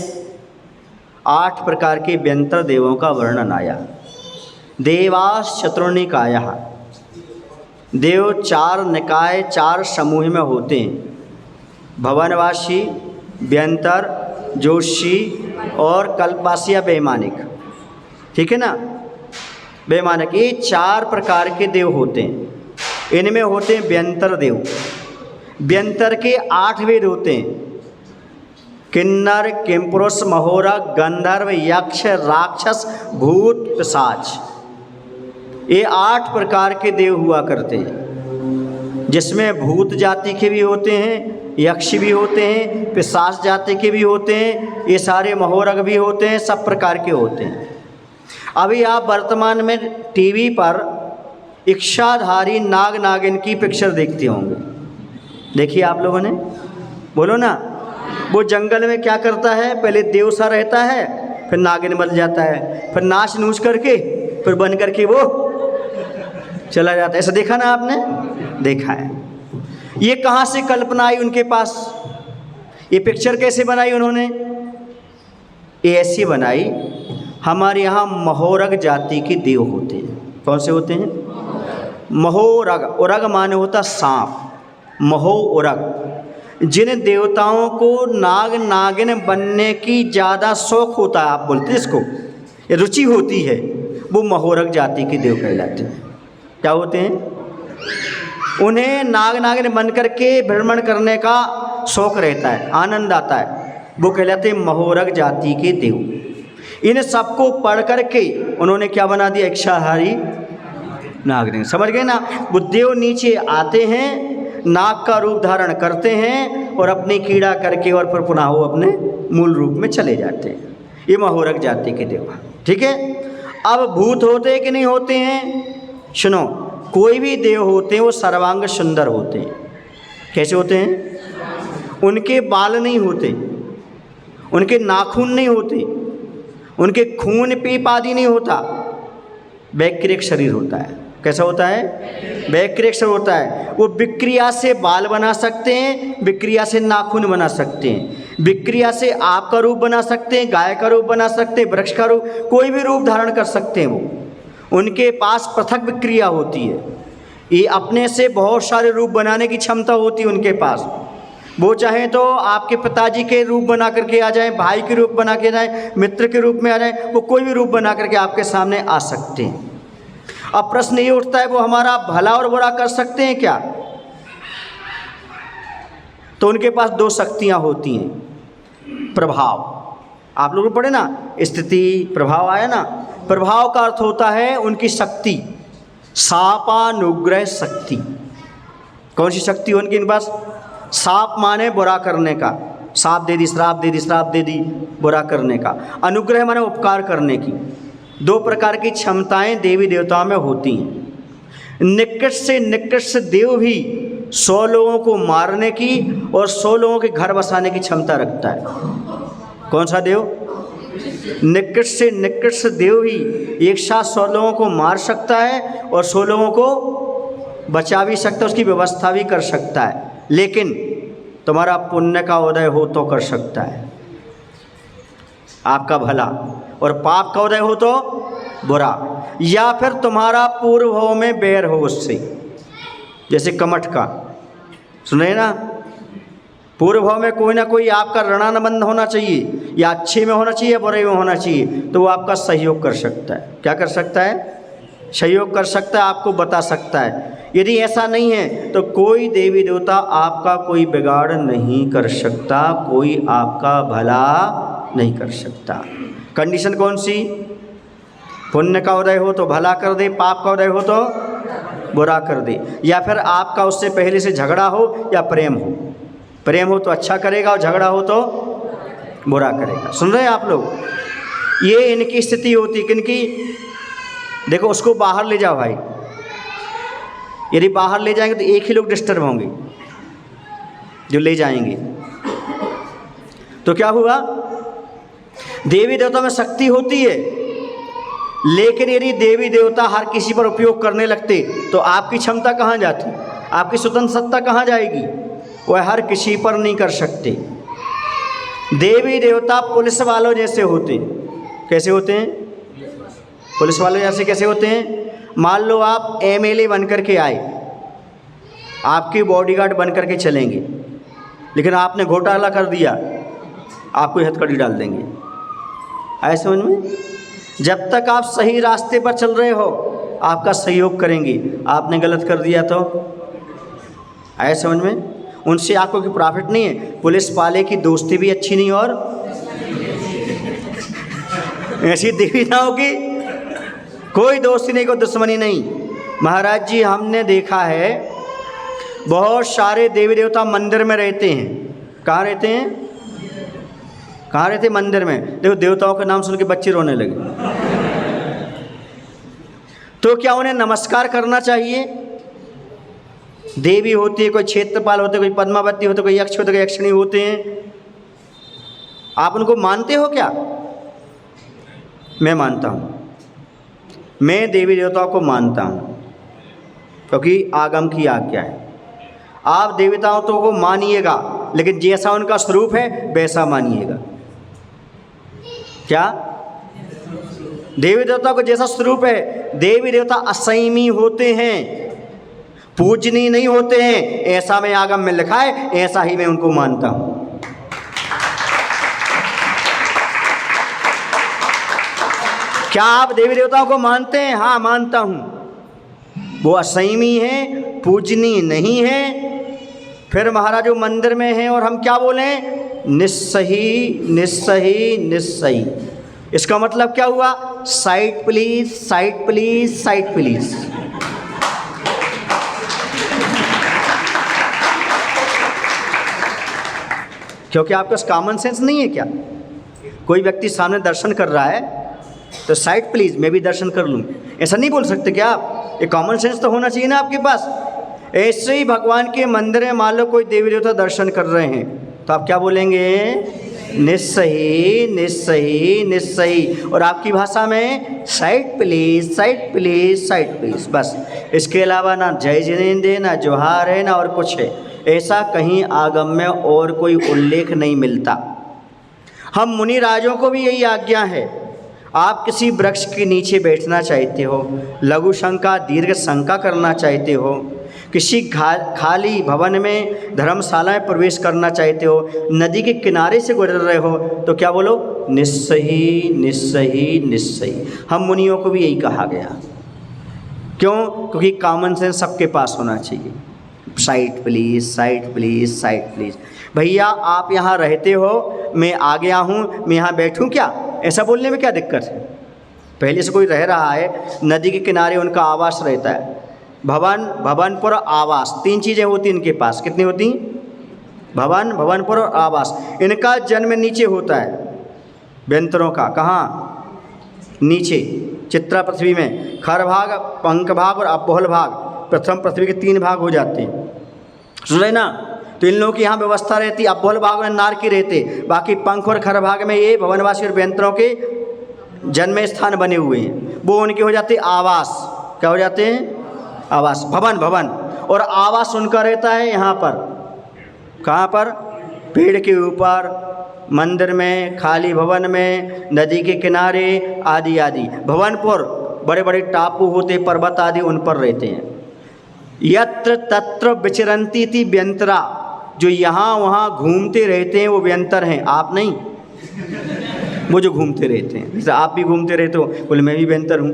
8 प्रकार के व्यंतर देवों का वर्णन आया। देवास चतुर्निकायः, देव 4 निकाय 4 समूह में होते हैं। भवनवासी, व्यंतर, जोशी और कल्पवासी या वैमानिक। ठीक है ना, वैमानिक, ये 4 प्रकार के देव होते हैं। इनमें होते हैं व्यंतर देव। व्यंतर के 8 वेद होते हैं। किन्नर, किमपुरुष, महोरा, गंधर्व, यक्ष, राक्षस, भूत, पिशाच, ये 8 प्रकार के देव हुआ करते हैं, जिसमें भूत जाति के भी होते हैं, यक्ष भी होते हैं, पिशाच जाति के भी होते हैं, ये सारे महोरग भी होते हैं, सब प्रकार के होते हैं। अभी आप वर्तमान में टीवी पर इच्छाधारी नाग नागिन की पिक्चर देखते होंगे, देखिए आप लोगों ने, बोलो ना। वो जंगल में क्या करता है, पहले देव सा रहता है, फिर नागिन बन जाता है, फिर नाच नूच करके फिर बन करके वो चला जाता है। ऐसा देखा ना आपने, देखा है। ये कहाँ से कल्पना आई उनके पास, ये पिक्चर कैसे बनाई उन्होंने? ये ऐसी बनाई, हमारे यहाँ महोरग जाति के देव होते हैं। कौन से होते हैं? महोरग। उरग माने होता सांप, महो उरग। जिन देवताओं को नाग नागिन बनने की ज़्यादा शौक होता है, आप बोलते हैं इसको, ये रुचि होती है, वो महोरग जाति के देव कहलाते हैं। क्या होते हैं? उन्हें नाग नागिन बन करके भ्रमण करने का शौक रहता है, आनंद आता है, वो कहलाते हैं महोरग जाति के देव। इन सबको पढ़ करके उन्होंने क्या बना दिया? इच्छाधारी नाग। समझ गए ना? वो देव नीचे आते हैं, नाग का रूप धारण करते हैं और अपनी कीड़ा करके और फिर पुनः वो अपने मूल रूप में चले जाते हैं। ये महोरग जाति के देव। ठीक है। अब भूत होते हैं कि नहीं होते हैं? सुनो, कोई भी देव होते हैं वो सर्वांग सुंदर होते हैं। कैसे होते हैं? उनके बाल नहीं होते, उनके नाखून नहीं होते, उनके खून पीप आदि नहीं होता, वैक्रिक शरीर होता है। कैसा होता है? वैक्रिक शरीर होता है। वो विक्रिया से बाल बना सकते हैं, विक्रिया से नाखून बना सकते हैं, विक्रिया से आपका रूप बना सकते हैं, गाय का रूप बना सकते हैं, वृक्ष का रूप, कोई भी रूप धारण कर सकते हैं। वो उनके पास पृथक विक्रिया होती है। ये अपने से बहुत सारे रूप बनाने की क्षमता होती है उनके पास। वो चाहें तो आपके पिताजी के रूप बना करके आ जाएं, भाई के रूप बना के जाएं, मित्र के रूप में आ जाएं, वो कोई भी रूप बना करके आपके सामने आ सकते हैं। अब प्रश्न ये उठता है, वो हमारा भला और बुरा कर सकते हैं क्या? तो उनके पास 2 शक्तियां होती हैं। प्रभाव, आप लोग पढ़े ना, स्थिति प्रभाव आया ना। प्रभाव का अर्थ होता है उनकी शक्ति, शापानुग्रह शक्ति। कौन सी शक्ति हो उनके पास? शाप माने बुरा करने का, शाप दे दी, श्राप दे दी, श्राप दे दी, बुरा करने का। अनुग्रह माने उपकार करने की। 2 प्रकार की क्षमताएं देवी देवताओं में होती हैं। निकृष्ट से निकृष्ट देव भी 100 लोगों को मारने की और 100 लोगों के घर बसाने की क्षमता रखता है। कौन सा देव? निकृष्ट से निकृष्ट देव ही एक साथ 100 लोगों को मार सकता है और 100 लोगों को बचा भी सकता है, उसकी व्यवस्था भी कर सकता है। लेकिन तुम्हारा पुण्य का उदय हो तो कर सकता है, आपका भला, और पाप का उदय हो तो बुरा, या फिर तुम्हारा पूर्व भाव में बैर हो उससे। जैसे कमठ का सुने ना, पूर्व भाव में कोई ना कोई आपका ऋणानुबंध होना चाहिए, या अच्छे में होना चाहिए या बुरे में होना चाहिए, तो वो आपका सहयोग कर सकता है। क्या कर सकता है? सहयोग कर सकता है, आपको बता सकता है। यदि ऐसा नहीं है तो कोई देवी देवता आपका कोई बिगाड़ नहीं कर सकता, कोई आपका भला नहीं कर सकता। कंडीशन कौन सी? पुण्य का उदय हो तो भला कर दे, पाप का उदय हो तो बुरा कर दे, या फिर आपका उससे पहले से झगड़ा हो या प्रेम हो। प्रेम हो तो अच्छा करेगा और झगड़ा हो तो बुरा करेगा। सुन रहे हैं आप लोग? ये इनकी स्थिति होती है। किनकी? देखो, उसको बाहर ले जाओ भाई, यदि बाहर ले जाएंगे तो एक ही लोग डिस्टर्ब होंगे जो ले जाएंगे। तो क्या हुआ, देवी देवता में शक्ति होती है, लेकिन यदि देवी देवता हर किसी पर उपयोग करने लगते तो आपकी क्षमता कहाँ जाती, आपकी स्वतंत्रता कहाँ जाएगी? वह हर किसी पर नहीं कर सकते। देवी देवता पुलिस वालों जैसे होते हैं। कैसे होते हैं? पुलिस वालों जैसे कैसे होते हैं? मान लो आप एमएलए बन करके आए, आपके बॉडीगार्ड बन करके चलेंगे, लेकिन आपने घोटाला कर दिया, आपको हथकड़ी डाल देंगे। आए समझ में? जब तक आप सही रास्ते पर चल रहे हो आपका सहयोग करेंगे, आपने गलत कर दिया तो आए समझ में? उनसे आपको कोई प्रॉफिट नहीं है। पुलिस वाले की दोस्ती भी अच्छी नहीं और ऐसी देवताओं की कोई दोस्ती नहीं, कोई दुश्मनी नहीं। महाराज जी, हमने देखा है बहुत सारे देवी देवता मंदिर में रहते हैं। कहाँ रहते हैं? कहाँ रहते? मंदिर में। देखो, देवताओं का नाम सुन के बच्चे रोने लगे। तो क्या उन्हें नमस्कार करना चाहिए? देवी होती है, कोई क्षेत्रपाल होते, कोई पद्मावती होते, कोई यक्ष होते, कोई यक्षिणी होते हैं। आप उनको मानते हो क्या? मैं मानता हूँ, मैं देवी देवताओं को मानता हूँ, क्योंकि आगम की आज्ञा है। आप देवताओं तो को मानिएगा, लेकिन जैसा उनका स्वरूप है वैसा मानिएगा। क्या? देवी देवता को जैसा स्वरूप है। देवी देवता असंयमी होते हैं, पूजनीय नहीं होते हैं। ऐसा मैं आगम में लिखा है, ऐसा ही मैं उनको मानता हूं। क्या आप देवी देवताओं को मानते हैं? हाँ, मानता हूं। वो असंयमी हैं, पूजनीय नहीं है। फिर महाराज वो मंदिर में हैं और हम क्या बोलें? निस्सही निस्सही निस्सही। इसका मतलब क्या हुआ? Side please, side please, side please. क्योंकि आपके पास कॉमन सेंस नहीं है क्या? कोई व्यक्ति सामने दर्शन कर रहा है तो साइड प्लीज, मैं भी दर्शन कर लूँ, ऐसा नहीं बोल सकते क्या आप? ये कॉमन सेंस तो होना चाहिए ना आपके पास। ऐसे ही भगवान के मंदिर में मान लो कोई देवी देवता दर्शन कर रहे हैं तो आप क्या बोलेंगे? निस्सही निस्सही निस्सही। और आपकी भाषा में side please, side please, side please, बस। इसके अलावा ना जय जिनेंद्र, ना जोहार है, ना और कुछ है। ऐसा कहीं आगम में और कोई उल्लेख नहीं मिलता। हम मुनि राजों को भी यही आज्ञा है। आप किसी वृक्ष के नीचे बैठना चाहते हो, लघु शंका दीर्घ शंका करना चाहते हो, किसी खाली भवन में धर्मशाला में प्रवेश करना चाहते हो, नदी के किनारे से गुजर रहे हो, तो क्या बोलो? निस्सही निस्सही निस्सही। हम मुनियों को भी यही कहा गया। क्यों? क्योंकि कॉमन सेंस सबके पास होना चाहिए। Side please, side please, side please. भैया आप यहाँ रहते हो, मैं आ गया हूँ, मैं यहाँ बैठूँ क्या? ऐसा बोलने में क्या दिक्कत है? पहले से कोई रह रहा है, नदी के किनारे उनका आवास रहता है। भवन, भवनपुर, आवास, तीन चीज़ें होती इनके पास। कितनी होती? भवन, भवनपुर और आवास। इनका जन्म नीचे होता है व्यंतरों का। कहाँ? नीचे चित्रा पृथ्वी में। खर भाग, पंख भाग और अपोहल भाग, प्रथम पृथ्वी के 3 भाग हो जाते हैं। सुन रहे ना? तो इन लोगों की यहाँ व्यवस्था रहती। अपोहल भाग में नार की रहते, बाकी पंख और खर भाग में ये भवनवासी और व्यंतरों के जन्म स्थान बने हुए हैं। वो उनके हो जाते आवास। क्या हो जाते हैं? आवास। भवन, भवन। और आवास उनका रहता है यहाँ पर। कहाँ पर? पेड़ के ऊपर, मंदिर में, खाली भवन में, नदी के किनारे आदि आदि। भवनपुर बड़े बड़े टापू होते, पर्वत आदि, उन पर रहते हैं। यत्र तत्र विचरन्ति थी व्यंतरा, जो यहाँ वहाँ घूमते रहते हैं वो व्यंतर हैं, आप नहीं। वो जो घूमते रहते हैं, जैसे आप भी घूमते रहते हो, बोले मैं भी व्यंतर हूँ।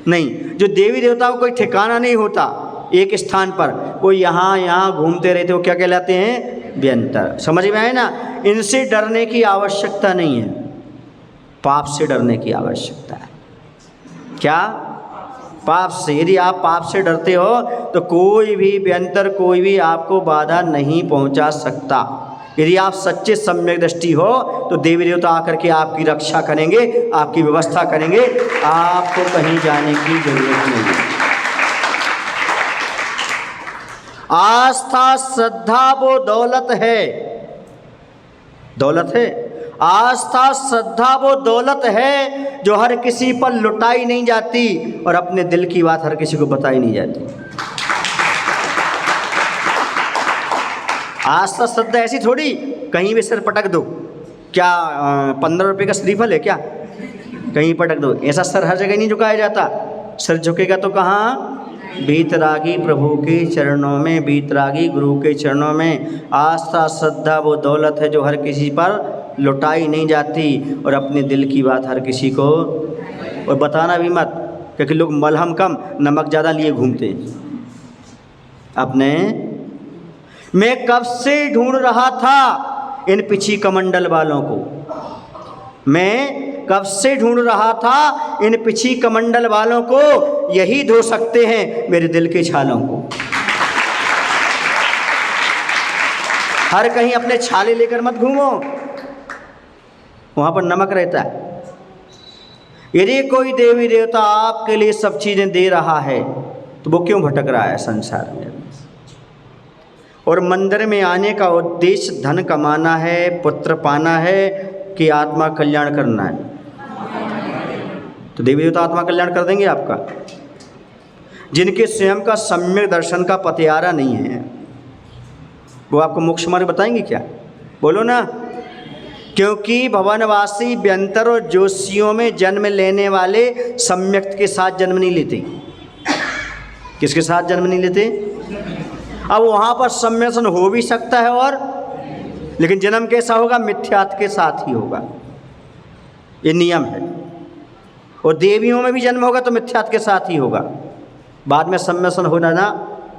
नहीं, जो देवी देवताओं को कोई ठिकाना नहीं होता एक स्थान पर, वो यहाँ यहाँ घूमते रहते हो, क्या कहलाते हैं? व्यंतर। समझ में आए ना? इनसे डरने की आवश्यकता नहीं है, पाप से डरने की आवश्यकता है। क्या? पाप से। यदि आप पाप से डरते हो तो कोई भी व्यंतर, कोई भी आपको बाधा नहीं पहुंचा सकता। यदि आप सच्चे सम्यक दृष्टि हो तो देवी देवता आकर के आपकी रक्षा करेंगे, आपकी व्यवस्था करेंगे, आपको कहीं जाने की जरूरत नहीं है। आस्था श्रद्धा वो दौलत है, दौलत है। आस्था श्रद्धा वो दौलत है जो हर किसी पर लुटाई नहीं जाती और अपने दिल की बात हर किसी को बताई नहीं जाती। आस्था श्रद्धा ऐसी थोड़ी कहीं भी सिर पटक दो, क्या 15 रुपये का श्रीफल है क्या, कहीं पटक दो, ऐसा सर हर जगह नहीं झुकाया जाता। सर झुकेगा तो कहाँ? बीतरागी प्रभु के चरणों में, बीतरागी गुरु के चरणों में। आस्था श्रद्धा वो दौलत है जो हर किसी पर लुटाई नहीं जाती और अपने दिल की बात हर किसी को और बताना भी मत, क्योंकि लोग मलहम कम नमक ज़्यादा लिए घूमते अपने। मैं कब से ढूंढ रहा था इन पिछी कमंडल वालों को, मैं कब से ढूंढ रहा था इन पिछी कमंडल वालों को, यही धो सकते हैं मेरे दिल के छालों को। हर कहीं अपने छाले लेकर मत घूमो, वहाँ पर नमक रहता है। यदि कोई देवी देवता आपके लिए सब चीज़ें दे रहा है तो वो क्यों भटक रहा है संसार में? और मंदिर में आने का उद्देश्य धन कमाना है, पुत्र पाना है कि आत्मा कल्याण करना है? तो देवी देवता आत्मा कल्याण कर देंगे आपका। जिनके स्वयं का सम्यक दर्शन का पतियारा नहीं है वो आपको मोक्ष मार्ग बताएंगे क्या? बोलो ना। क्योंकि भवनवासी व्यंतर और जोशियों में जन्म लेने वाले सम्यक के साथ जन्म नहीं लेते। किसके साथ जन्म नहीं लेते? अब वहाँ पर सम्यसन हो भी सकता है और, लेकिन जन्म कैसा होगा? मिथ्यात्व के साथ ही होगा, ये नियम है। और देवियों में भी जन्म होगा तो मिथ्यात्व के साथ ही होगा, बाद में सम्यसन होना ना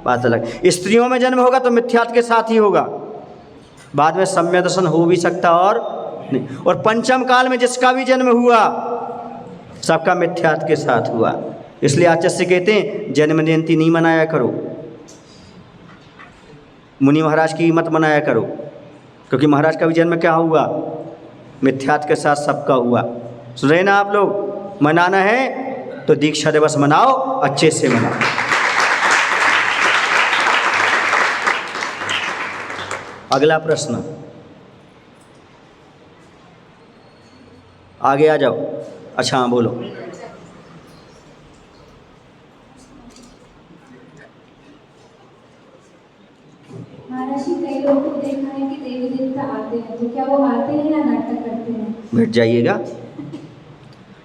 बात अलग। स्त्रियों में जन्म होगा तो मिथ्यात्व के साथ ही होगा, बाद में सम्य दर्शन हो भी सकता और नहीं। और पंचम काल में जिसका भी जन्म हुआ सबका मिथ्यात्व के साथ हुआ। इसलिए आचार्य कहते हैं जन्म जयंती नहीं मनाया करो, मुनि महाराज की मत मनाया करो, क्योंकि महाराज का भी जन्म क्या हुआ? मिथ्यात्व के साथ सबका हुआ। सुन रहे ना आप लोग? मनाना है तो दीक्षा दिवस मनाओ, अच्छे से मनाओ। अगला प्रश्न, आगे आ जाओ। अच्छा हाँ बोलो। महाराज जी, कई लोगों को देखा है कि देवी देवता आते हैं, तो क्या वो आते हैं या नाटक करते हैं? बैठ जाइएगा।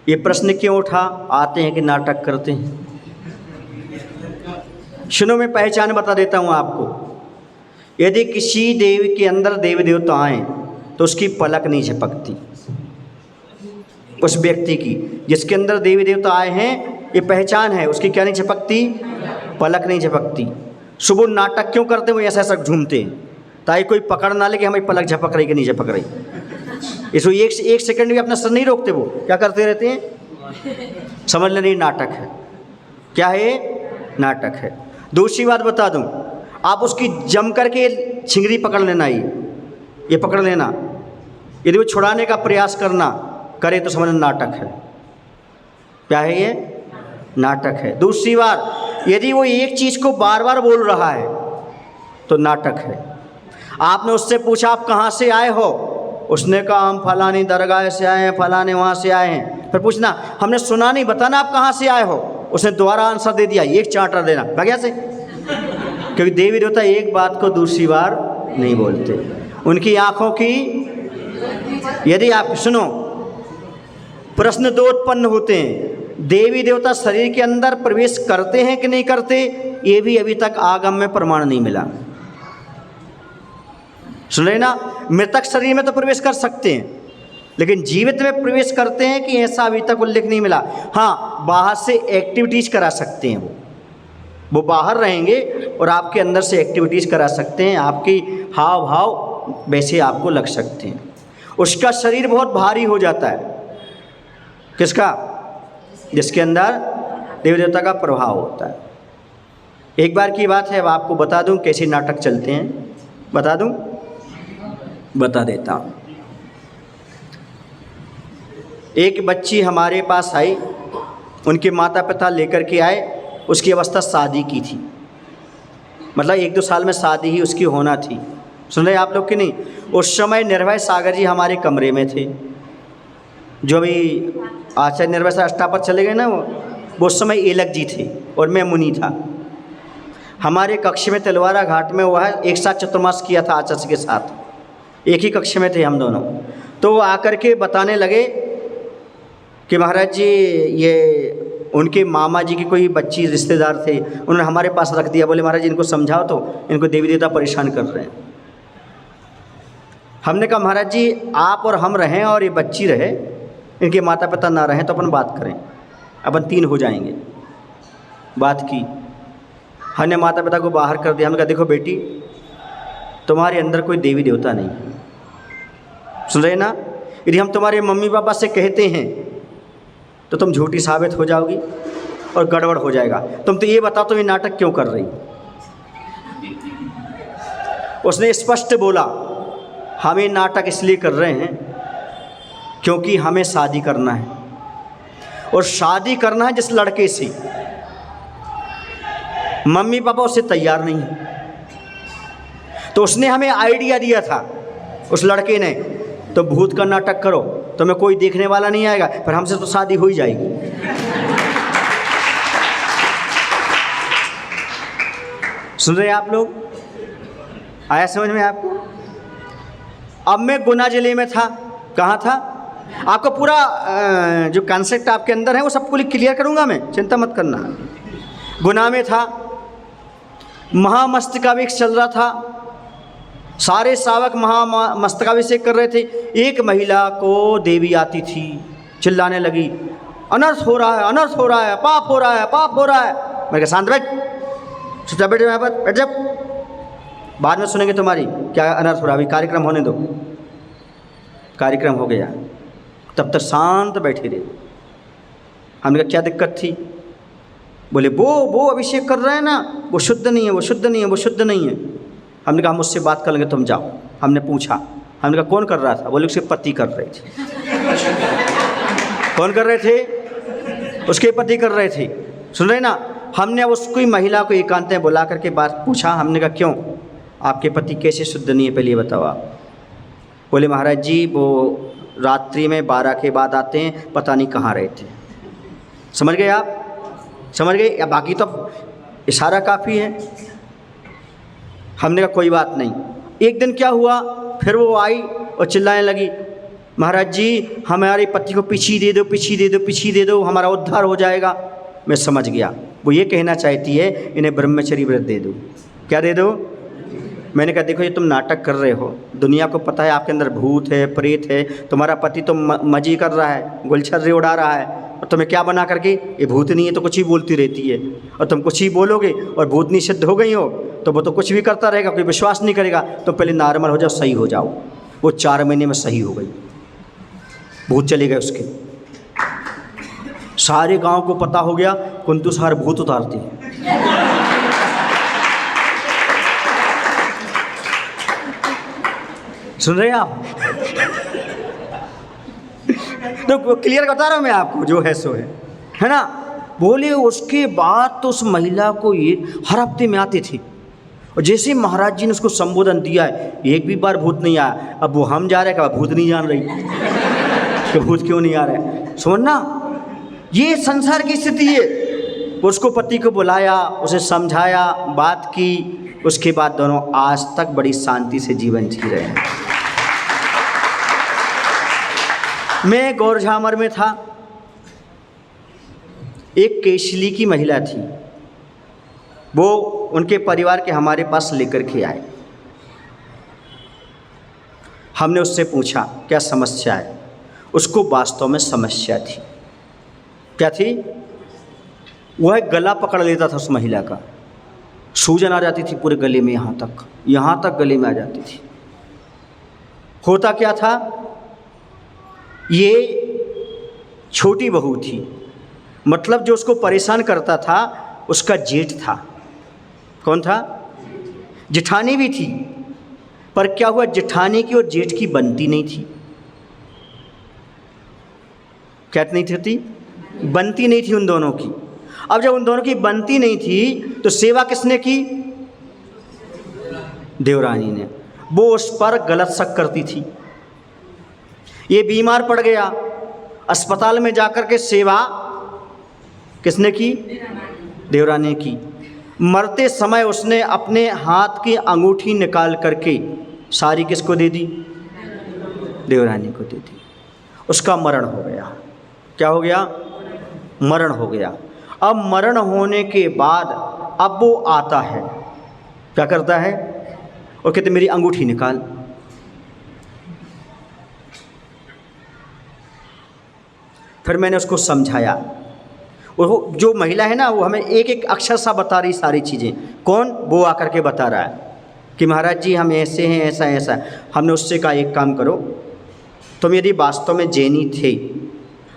ये प्रश्न क्यों उठा, आते हैं कि नाटक करते हैं? सुनो, मैं पहचान बता देता हूँ आपको। यदि किसी देवी के अंदर देवी देवता आए तो उसकी पलक नहीं झपकती। उस व्यक्ति की जिसके अंदर देवी देवता आए हैं ये पहचान है, उसकी क्या नहीं झपकती? पलक नहीं झपकती। सुबह नाटक क्यों करते? वो ऐसा ऐसा घूमते ताकि कोई पकड़ ना ले कि हमारी पलक झपक रही कि नहीं झपक रही। इसको एक सेकंड भी अपना सर नहीं रोकते। वो क्या करते रहते हैं? समझ लेना, नाटक है। क्या है? नाटक है। दूसरी बात बता दूं, आप उसकी जम करके छिंगरी पकड़ लेना, ये पकड़ लेना, यदि वो छुड़ाने का प्रयास करना करे तो समझना नाटक है। क्या है? ये नाटक है। दूसरी बात, यदि वो एक चीज़ को बार बार बोल रहा है तो नाटक है। आपने उससे पूछा आप कहाँ से आए हो, उसने कहा हम फलानी दरगाह से आए हैं, फलाने वहाँ से आए हैं। फिर पूछना हमने सुना नहीं, बताना आप कहाँ से आए हो। उसने दोबारा आंसर दे दिया, एक चांटा देना भगया से। क्योंकि देवी देवता एक बात को दूसरी बार नहीं बोलते। उनकी आँखों की, यदि आप सुनो, प्रश्न दो उत्पन्न होते हैं। देवी देवता शरीर के अंदर प्रवेश करते हैं कि नहीं करते, ये भी अभी तक आगम में प्रमाण नहीं मिला। सुन रहे ना? मृतक शरीर में तो प्रवेश कर सकते हैं, लेकिन जीवित में प्रवेश करते हैं कि ऐसा अभी तक उल्लेख नहीं मिला। हाँ, बाहर से एक्टिविटीज़ करा सकते हैं। वो बाहर रहेंगे और आपके अंदर से एक्टिविटीज़ करा सकते हैं, आपकी हाव भाव वैसे आपको लग सकते हैं। उसका शरीर बहुत भारी हो जाता है। किसका? जिसके अंदर देवी देवता का प्रभाव होता है। एक बार की बात है, अब आपको बता दूं कैसे नाटक चलते हैं। बता दूं? बता देता हूँ। एक बच्ची हमारे पास आई, उनके माता पिता लेकर के आए, उसकी अवस्था शादी की थी। मतलब 1-2 साल में शादी ही उसकी होना थी। सुन रहे आप लोग कि नहीं? उस समय निर्भय सागर जी हमारे कमरे में थे, जो भी आचार्य निर्भय सागर अष्टापद चले गए ना, वो उस समय एलक जी थे और मैं मुनि था। हमारे कक्ष में तिलवारा घाट में वह एक साथ चतुर्मास किया था आचार्य के साथ, एक ही कक्ष में थे हम दोनों। तो वो आकर के बताने लगे कि महाराज जी ये उनके मामा जी की कोई बच्ची रिश्तेदार थे, उन्होंने हमारे पास रख दिया। बोले महाराज जी इनको समझाओ तो, इनको देवी देवता परेशान कर रहे हैं। हमने कहा महाराज जी आप और हम रहें और ये बच्ची रहे, इनके माता पिता ना रहें तो अपन बात करें, अपन 3 हो जाएंगे। बात की, हमने माता पिता को बाहर कर दिया। हमने कहा देखो बेटी तुम्हारे अंदर कोई देवी देवता नहीं, सुन रहे ना? यदि हम तुम्हारे मम्मी पापा से कहते हैं तो तुम झूठी साबित हो जाओगी और गड़बड़ हो जाएगा। तुम तो ये बताओ तुम ये नाटक क्यों कर रही? उसने स्पष्ट बोला हम ये नाटक इसलिए कर रहे हैं क्योंकि हमें शादी करना है, और शादी करना है जिस लड़के से मम्मी पापा उससे तैयार नहीं है। तो उसने हमें आइडिया दिया था उस लड़के ने, तो भूत का नाटक करो, तुम्हें कोई देखने वाला नहीं आएगा, पर हमसे तो शादी हो ही जाएगी। सुन रहे हैं आप लोग? आया समझ में आपको? अब मैं गुना जिले में था। कहाँ था? आपको पूरा जो कॉन्सेप्ट आपके अंदर है वो सबको क्लियर करूँगा मैं, चिंता मत करना। गुना में था, महामस्तकाभिषेक चल रहा था, सारे सावक महामस्तकाभिषेक कर रहे थे। एक महिला को देवी आती थी, चिल्लाने लगी अनर्थ हो रहा है, अनर्थ हो रहा है, पाप हो रहा है, पाप हो रहा है। मैं कहा शांत बैठ, चुपचाप बैठ यहाँ पर, बैठ जा, बाद में सुनेंगे तुम्हारी क्या अनर्थ हो रहा है, अभी कार्यक्रम होने दो। कार्यक्रम हो गया, तब तक शांत बैठे रहे। हमने कहा क्या दिक्कत थी? बोले वो अभिषेक कर रहे हैं ना, वो शुद्ध नहीं है, वो शुद्ध नहीं है, वो शुद्ध नहीं है। हमने कहा हम उससे बात कर लेंगे, तुम जाओ। हमने पूछा, हमने कहा कौन कर रहा था? बोले उसके पति कर रहे थे। कौन कर रहे थे? उसके पति कर रहे थे। सुन रहे ना? हमने उसको महिला को एकांत में बुला करके बात पूछा। हमने कहा क्यों, आपके पति कैसे शुद्ध नहीं है, पहले ये बताओ आप। बोले महाराज जी वो रात्रि में 12 के बाद आते हैं, पता नहीं कहाँ रहे थे। समझ गए आप? समझ गए? या बाकी तो इशारा काफ़ी है। हमने कहा कोई बात नहीं। एक दिन क्या हुआ, फिर वो आई और चिल्लाने लगी महाराज जी हमारे पति को पिछी दे दो, पिछी दे दो, पिछी दे दो, हमारा उद्धार हो जाएगा। मैं समझ गया वो ये कहना चाहती है इन्हें ब्रह्मचर्य व्रत दे दो। क्या दे दो? मैंने कहा देखो ये तुम नाटक कर रहे हो, दुनिया को पता है आपके अंदर भूत है, प्रेत है, तुम्हारा पति तो मजी कर रहा है, गुलछर्रे उड़ा रहा है, और तुम्हें क्या बना करके ये भूतनी है तो कुछ ही बोलती रहती है, और तुम कुछ ही बोलोगे और भूतनी सिद्ध हो गई हो तो वो तो कुछ भी करता रहेगा, कोई विश्वास नहीं करेगा। तो पहले नॉर्मल हो जाओ, सही हो जाओ। वो 4 महीने में सही हो गई, भूत चले गए उसके। सारे गांव को पता हो गया कुंतु सार भूत उतारती है। सुन रहे हैं आप? तो क्लियर बता रहा हूं मैं आपको, जो है सो है ना। बोले उसके बाद तो उस महिला को ये हर हफ्ते में आती थी, और जैसे महाराज जी ने उसको संबोधन दिया है, एक भी बार भूत नहीं आया। अब वो हम जा रहे हैं, भूत नहीं जान रही कि भूत क्यों नहीं आ रहा है। समझना, ये संसार की स्थिति है। उसको पति को बुलाया, उसे समझाया, बात की, उसके बाद दोनों आज तक बड़ी शांति से जीवन जी रहे हैं। मैं गौरझामर में था, एक केशली की महिला थी, वो उनके परिवार के हमारे पास लेकर के आए। हमने उससे पूछा क्या समस्या है। उसको वास्तव में समस्या थी। क्या थी? वह गला पकड़ लेता था उस महिला का, सूजन आ जाती थी पूरे गले में, यहाँ तक गले में आ जाती थी। होता क्या था, ये छोटी बहू थी, मतलब जो उसको परेशान करता था उसका जेठ था। कौन था? जेठानी भी थी, पर क्या हुआ, जेठानी की और जेठ की बनती नहीं थी। क्या नहीं थी? बनती नहीं थी उन दोनों की। अब जब उन दोनों की बनती नहीं थी तो सेवा किसने की? देवरानी ने। वो उस पर गलत शक करती थी। ये बीमार पड़ गया, अस्पताल में जाकर के सेवा किसने की? देवरानी की। मरते समय उसने अपने हाथ की अंगूठी निकाल करके सारी किसको दे दी? देवरानी को दे दी। उसका मरण हो गया। क्या हो गया? मरण हो गया। अब मरण होने के बाद अब वो आता है, क्या करता है? और कहते मेरी अंगूठी निकाल। फिर मैंने उसको समझाया। और वो जो महिला है ना, वो हमें एक एक अक्षर सा बता रही सारी चीज़ें। कौन? वो आकर के बता रहा है कि महाराज जी हम ऐसे हैं, ऐसा ऐसा है। हमने उससे कहा एक काम करो, तुम यदि वास्तव में जैनी थे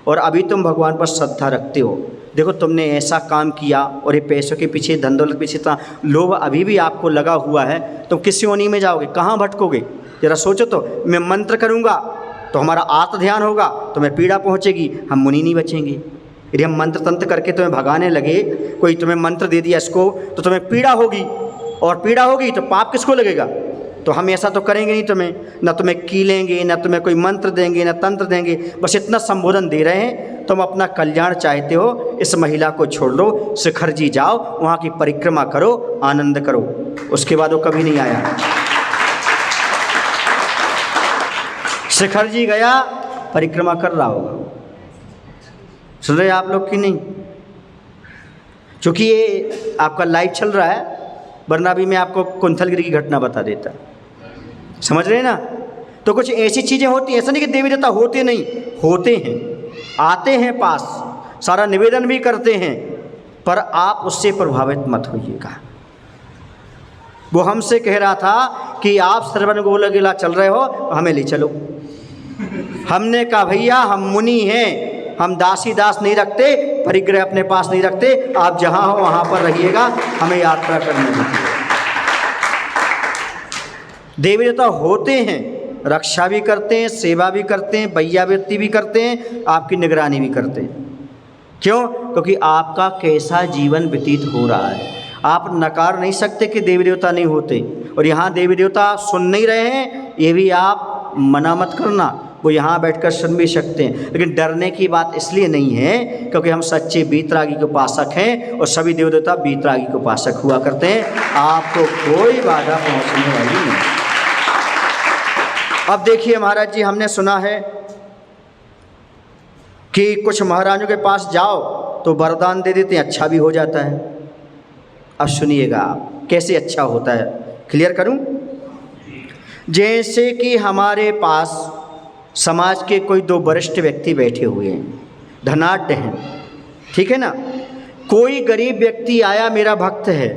और अभी तुम भगवान पर श्रद्धा रखते हो, देखो तुमने ऐसा काम किया और ये पैसों के पीछे, धन दौलत के पीछे इतना लोभ अभी भी आपको लगा हुआ है, तुम किस योनि में जाओगे? कहाँ भटकोगे? जरा सोचो तो। मैं मंत्र करूँगा तो हमारा आत्म ध्यान होगा, तुम्हें पीड़ा पहुँचेगी, हम मुनि नहीं बचेंगे। यदि हम मंत्र तंत्र करके तुम्हें भगाने लगे, कोई तुम्हें मंत्र दे दिया इसको, तो तुम्हें पीड़ा होगी, और पीड़ा होगी तो पाप किसको लगेगा? तो हम ऐसा तो करेंगे नहीं तुम्हें, न तुम्हें कीलेंगे, न तुम्हें कोई मंत्र देंगे, न तंत्र देंगे। बस इतना संबोधन दे रहे हैं, तुम अपना कल्याण चाहते हो, इस महिला को छोड़ दो, शिखर जी जाओ, वहाँ की परिक्रमा करो, आनंद करो। उसके बाद वो कभी नहीं आया। शिखर जी गया, परिक्रमा कर रहा होगा। सुन रहे आप लोग कि नहीं? क्योंकि ये आपका लाइव चल रहा है, वरना भी मैं आपको कुंथलगिरी की घटना बता देता। समझ रहे हैं ना? तो कुछ ऐसी चीज़ें होती हैं, ऐसा नहीं कि देवी देवता होते नहीं, होते हैं, आते हैं पास, सारा निवेदन भी करते हैं, पर आप उससे प्रभावित मत होइएगा। वो हमसे कह रहा था कि आप श्रवण गोलगेला चल रहे हो, हमें ले चलो। हमने कहा भैया हम मुनि हैं, हम दासी दास नहीं रखते, परिग्रह अपने पास नहीं रखते, आप जहाँ हो वहाँ पर रहिएगा, हमें यात्रा करने दीजिए। देवी देवता होते हैं, रक्षा भी करते हैं, सेवा भी करते हैं, वैयावृत्ति भी करते हैं, आपकी निगरानी भी करते हैं। क्यों? क्योंकि आपका कैसा जीवन व्यतीत हो रहा है। आप नकार नहीं सकते कि देवी देवता नहीं होते, और यहाँ देवी देवता सुन नहीं रहे हैं, ये भी आप मना मत करना, वो यहाँ बैठकर सुन भी सकते हैं। लेकिन डरने की बात इसलिए नहीं है क्योंकि हम सच्चे बीतरागी के उपासक हैं, और सभी देव देवता बीतरागी के उपासक हुआ करते हैं। आपको कोई बाधा पहुँचने वाली नहीं। अब देखिए महाराज जी, हमने सुना है कि कुछ महाराजों के पास जाओ तो वरदान दे देते हैं, अच्छा भी हो जाता है। अब सुनिएगा आप कैसे अच्छा होता है, क्लियर करूं। जैसे कि हमारे पास समाज के कोई दो वरिष्ठ व्यक्ति बैठे हुए हैं, धनाढ्य हैं, ठीक है ना। कोई गरीब व्यक्ति आया, मेरा भक्त है,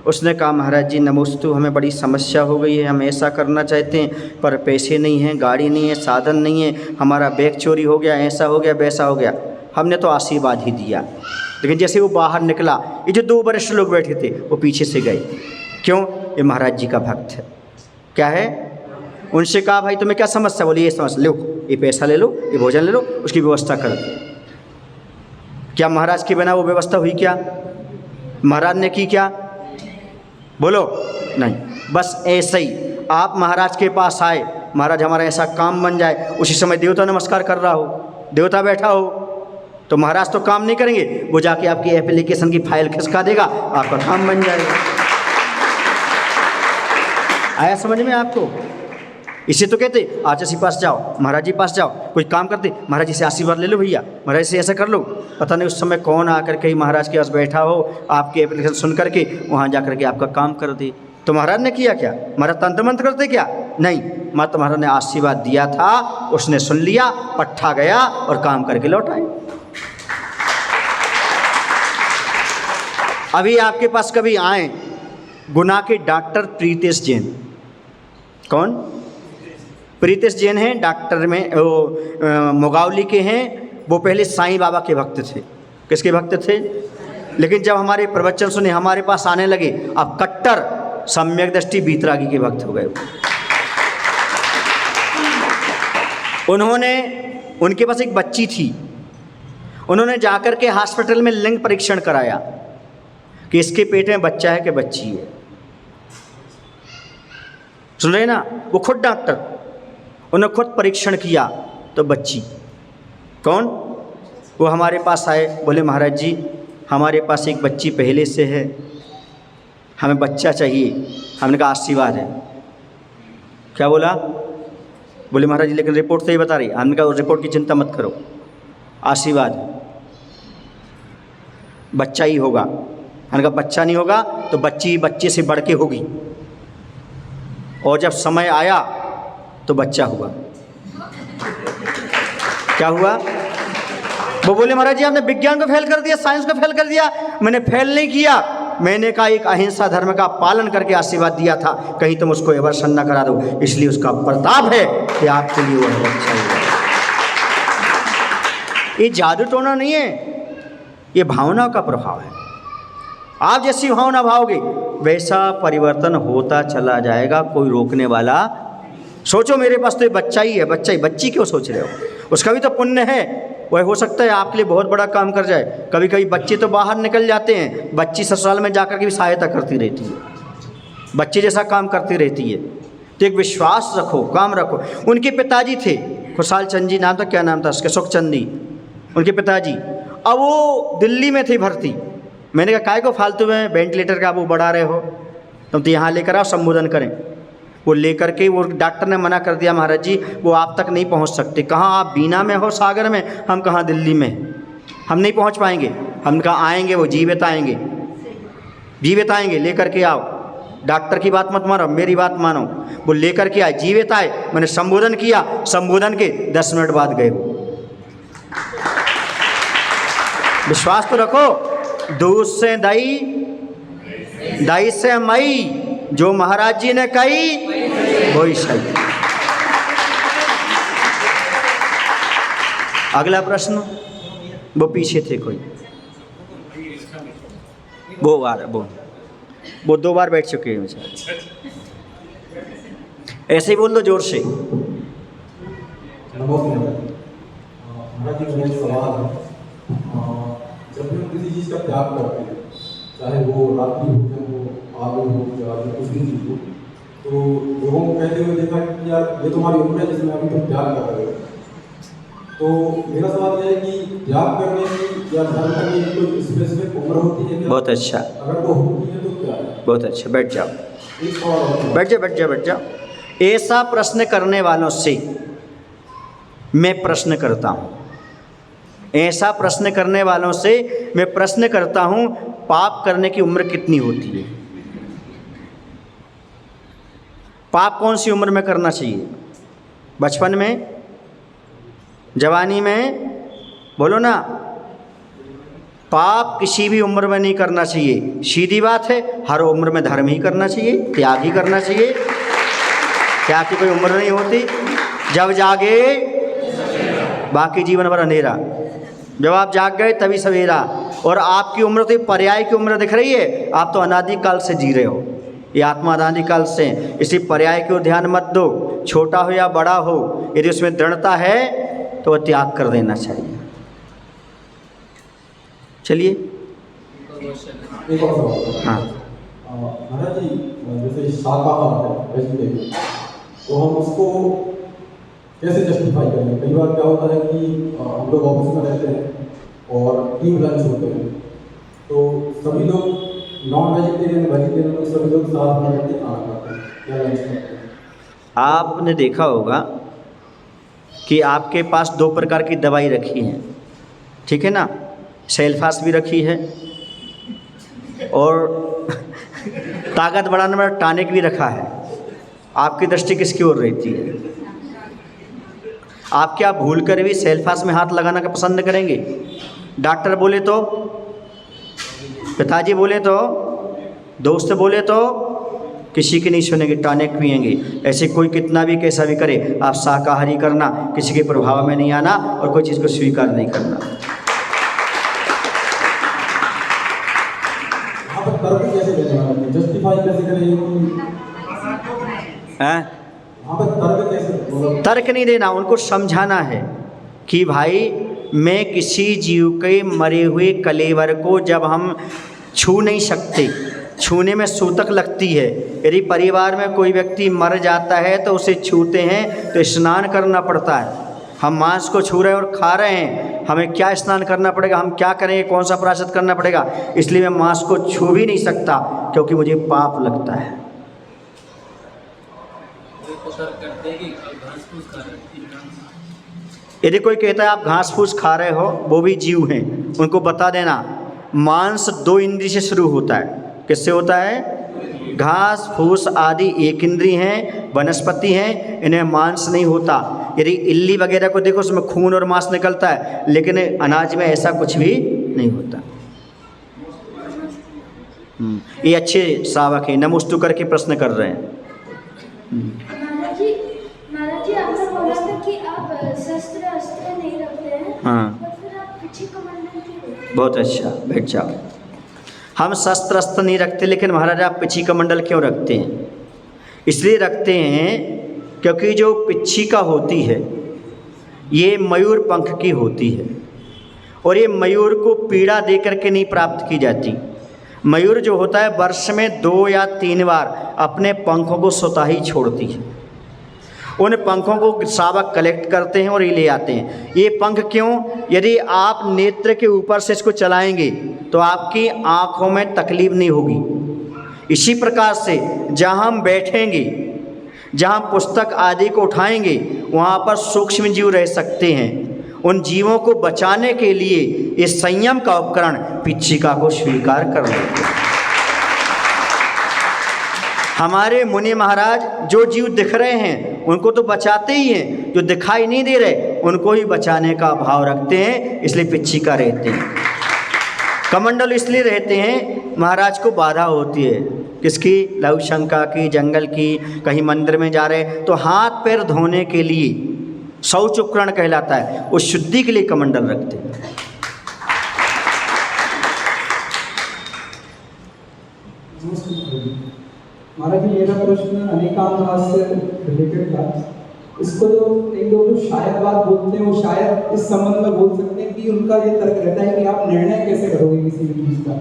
उसने कहा महाराज जी नमोस्तु, हमें बड़ी समस्या हो गई है, हम ऐसा करना चाहते हैं पर पैसे नहीं हैं, गाड़ी नहीं है, साधन नहीं है, हमारा बैग चोरी हो गया, ऐसा हो गया, वैसा हो गया। हमने तो आशीर्वाद ही दिया, लेकिन जैसे वो बाहर निकला, ये जो दो वरिष्ठ लोग बैठे थे वो पीछे से गए। क्यों? ये महाराज जी का भक्त है। क्या है? उनसे कहा भाई तुम्हें क्या समस्या? बोली ये समस्या, लो ये पैसा ले लो, ये भोजन ले लो, उसकी व्यवस्था कर दो। क्या महाराज के बिना वो व्यवस्था हुई? क्या महाराज ने की? क्या बोलो? नहीं। बस ऐसे ही आप महाराज के पास आए, महाराज हमारा ऐसा काम बन जाए, उसी समय देवता नमस्कार कर रहा हो, देवता बैठा हो, तो महाराज तो काम नहीं करेंगे, वो जाके आपकी एप्लीकेशन की फाइल खिसका देगा, आपका काम बन जाएगा। आया समझ में आपको? इसे तो कहते आचार्य जी पास जाओ, महाराज जी पास जाओ, कोई काम करते, महाराज जी से आशीर्वाद ले लो भैया, महाराज से ऐसा कर लो। पता नहीं उस समय कौन आकर के महाराज के पास बैठा हो, आपके एप्लीकेशन सुन करके वहाँ जा करके आपका काम कर दे। तो महाराज ने किया क्या? महाराज तंत्र मंत्र करते क्या? नहीं, माता महाराज ने आशीर्वाद दिया था, उसने सुन लिया, पट्ठा गया और काम करके लौट आए। अभी आपके पास कभी आए गुना के डॉक्टर प्रीतेश जैन। कौन? प्रीतेश जैन हैं, डॉक्टर में वो मुगावली के हैं। वो पहले साईं बाबा के भक्त थे। किसके भक्त थे? लेकिन जब हमारे प्रवचन सुने, हमारे पास आने लगे, अब कट्टर सम्यक दृष्टि बीतरागी के भक्त हो गए। उन्होंने, उनके पास एक बच्ची थी, उन्होंने जाकर के हॉस्पिटल में लिंग परीक्षण कराया कि इसके पेट में बच्चा है कि बच्ची है। सुन रहे ना, वो खुद डॉक्टर, उन्होंने खुद परीक्षण किया तो बच्ची। कौन? वो हमारे पास आए, बोले महाराज जी हमारे पास एक बच्ची पहले से है, हमें बच्चा चाहिए। हमने कहा आशीर्वाद है। क्या बोला? बोले महाराज जी लेकिन रिपोर्ट तो ये बता रही। हमने कहा उस रिपोर्ट की चिंता मत करो, आशीर्वाद है, बच्चा ही होगा। हमने कहा बच्चा नहीं होगा तो बच्ची बच्चे से बढ़ के होगी, और जब समय आया तो बच्चा हुआ। क्या हुआ? वो बोले महाराज जी आपने विज्ञान को फेल कर दिया, साइंस को फेल कर दिया। मैंने फेल नहीं किया, मैंने कहा एक अहिंसा धर्म का पालन करके आशीर्वाद दिया था, कहीं तुम उसको एवर्सन न करा दो, इसलिए उसका प्रताप है कि आपके लिए वो अच्छा ही है। ये जादू टोना नहीं है, ये भावना का प्रभाव है। आप जैसी भावना भाओगे वैसा परिवर्तन होता चला जाएगा, कोई रोकने वाला। सोचो मेरे पास तो ये बच्चा ही है, बच्चा ही, बच्ची क्यों सोच रहे हो? उसका भी तो पुण्य है, वह हो सकता है आपके लिए बहुत बड़ा काम कर जाए। कभी कभी बच्चे तो बाहर निकल जाते हैं, बच्ची ससुराल में जाकर के भी सहायता करती रहती है, बच्चे जैसा काम करती रहती है। तो एक विश्वास रखो, काम रखो। उनके पिताजी थे, खुशहाल चंद जी नाम था, क्या नाम था उसके, सुखचंद जी उनके पिताजी। अब वो दिल्ली में थे भर्ती। मैंने कहा काय को फालतू में वेंटिलेटर का वो बढ़ा रहे हो, तुम तो यहाँ लेकर आओ, संबोधन करें। वो लेकर के, वो डॉक्टर ने मना कर दिया महाराज जी वो आप तक नहीं पहुँच सकते। कहाँ? आप बीना में हो, सागर में, हम कहाँ दिल्ली में, हम नहीं पहुँच पाएंगे। हम कहा आएंगे, वो जीवित आएंगे, जीवित आएंगे, लेकर के आओ। डॉक्टर की बात मत मानो, मेरी बात मानो। वो लेकर के आए, जीवित आए, मैंने संबोधन किया, संबोधन के 10 मिनट बाद गए वो। विश्वास तो रखो। दूध से दही, दही से मई, जो महाराज जी ने कही वही सही। अगला प्रश्न, वो पीछे थे कोई, वो वो 2 बार बैठ चुके हैं बेचारे। ऐसे ही बोल दो जोर से। जब भी हम किसी चीज़ का त्याग करते हैं, चाहे वो रात्रि भोजन हो, आलू हो या कुछ भी चीज़ हो, तो लोगों को कहते हुए देखा कि यार ये तुम्हारी उम्र है जिसमें अभी तुम त्याग कर रहे हो। तो मेरा सवाल यह है कि त्याग करने की या ध्यान करने की कोई स्पेसिफिक उम्र होती है क्या? बहुत अच्छा, अगर वो होती है तो क्या है? बहुत अच्छा, बैठ जाओ, एक सवाल, बैठ जाओ, बैठ जाओ, बैठ जाओ। ऐसा प्रश्न करने वालों से मैं प्रश्न करता हूँ, ऐसा प्रश्न करने वालों से मैं प्रश्न करता हूँ, पाप करने की उम्र कितनी होती है? पाप कौन सी उम्र में करना चाहिए? बचपन में, जवानी में? बोलो ना। पाप किसी भी उम्र में नहीं करना चाहिए, सीधी बात है। हर उम्र में धर्म ही करना चाहिए, त्याग ही करना चाहिए। त्याग की कोई उम्र नहीं होती। जब जागे बाकी जीवन भर अंधेरा, जब आप जाग गए तभी सवेरा। और आपकी उम्र तो पर्याय की उम्र दिख रही है, आप तो अनादिकाल से जी रहे हो, ये आत्मा अनादिकाल से। इसी पर्याय को ध्यान मत दो, छोटा हो या बड़ा हो, यदि उसमें दृढ़ता है तो वह त्याग कर देना चाहिए। चलिए एक और सवाल। हाँ, महाराज जी जैसे शाकाहार है, वेजिटेरियन, तो हम उसको कैसे जस्टिफाई करें? कई बार क्या होता है कि हम लोग ऑफिस में रहते हैं और टीम लंच होते हैं, तो सभी लोग नॉन वेजिटेरियन वेजिटेरियन लोग सभी लोग साथ में बैठ के खाना खाते हैं या लंच करते हैं। आपने देखा होगा कि आपके पास 2 प्रकार की दवाई रखी है, ठीक है ना? सेल्फास भी रखी है और ताकत बढ़ाने वाला टॉनिक भी रखा है। आपकी दृष्टि किसकी ओर रहती है? आप क्या भूल कर भी सेल्फास में हाथ लगाना का पसंद करेंगे? डॉक्टर बोले तो, पिताजी बोले तो, दोस्त बोले तो, किसी की नहीं सुनेंगे, टॉनिक पिएंगे। ऐसे कोई कितना भी कैसा भी करे, आप शाकाहारी करना, किसी के प्रभाव में नहीं आना और कोई चीज़ को स्वीकार नहीं करना। तर्क कैसे देने, जस्टिफाई कैसे करें? हैं? तर्क कैसे? तर्क नहीं देना, उनको समझाना है कि भाई मैं किसी जीव के मरे हुए कलेवर को जब हम छू नहीं सकते, छूने में सूतक लगती है। यदि परिवार में कोई व्यक्ति मर जाता है तो उसे छूते हैं तो स्नान करना पड़ता है। हम मांस को छू रहे हैं और खा रहे हैं, हमें क्या स्नान करना पड़ेगा, हम क्या करेंगे, कौन सा प्रायश्चित करना पड़ेगा? इसलिए मैं मांस को छू भी नहीं सकता क्योंकि मुझे पाप लगता है। यदि कोई कहता है आप घास फूस खा रहे हो, वो भी जीव हैं, उनको बता देना मांस 2 इंद्रिय से शुरू होता है। किससे होता है? घास फूस आदि एक इंद्रिय हैं, वनस्पति हैं, इन्हें मांस नहीं होता। यदि इल्ली वगैरह को देखो उसमें खून और मांस निकलता है, लेकिन अनाज में ऐसा कुछ भी नहीं होता। ये अच्छे श्रावक हैं, नमोस्तु करके प्रश्न कर रहे हैं। महाराज जी आपने बोला था कि आप शस्त्र अस्त्र नहीं रखते हैं। हाँ, तो फिर आप पिछी कमंडल क्यों? बहुत अच्छा, बैठ जाओ। हम शस्त्र अस्त्र नहीं रखते, लेकिन महाराज आप पिछी कमंडल क्यों रखते हैं? इसलिए रखते हैं क्योंकि जो पिच्छिका होती है ये मयूर पंख की होती है, और ये मयूर को पीड़ा दे करके नहीं प्राप्त की जाती। मयूर जो होता है वर्ष में 2 या 3 बार अपने पंखों को स्वतः ही छोड़ती है। उन पंखों को शावक कलेक्ट करते हैं और ये ले आते हैं। ये पंख क्यों? यदि आप नेत्र के ऊपर से इसको चलाएंगे तो आपकी आँखों में तकलीफ नहीं होगी। इसी प्रकार से जहाँ हम बैठेंगे, जहाँ पुस्तक आदि को उठाएंगे, वहाँ पर सूक्ष्म जीव रह सकते हैं। उन जीवों को बचाने के लिए इस संयम का उपकरण पिच्छिका को स्वीकार कर लेते हैं। हमारे मुनि महाराज जो जीव दिख रहे हैं उनको तो बचाते ही हैं, जो दिखाई नहीं दे रहे उनको ही बचाने का भाव रखते हैं, इसलिए पिच्छिका रहते हैं। कमंडल इसलिए रहते हैं, महाराज को बाधा होती है, किसकी? लघु शंका की, जंगल की, कहीं मंदिर में जा रहे तो हाथ पैर धोने के लिए शौच उपकरण कहलाता है, उस शुद्धि के लिए कमंडल रखते हैं। महाराज जी मेरा प्रश्न अनेकांतवाद से रिलेटेड था। इसको जो कई लोग जो शायद बात बोलते हैं वो शायद इस संबंध में बोल सकते हैं कि उनका ये तर्क रहता है कि आप निर्णय कैसे करोगे किसी भी चीज़ का।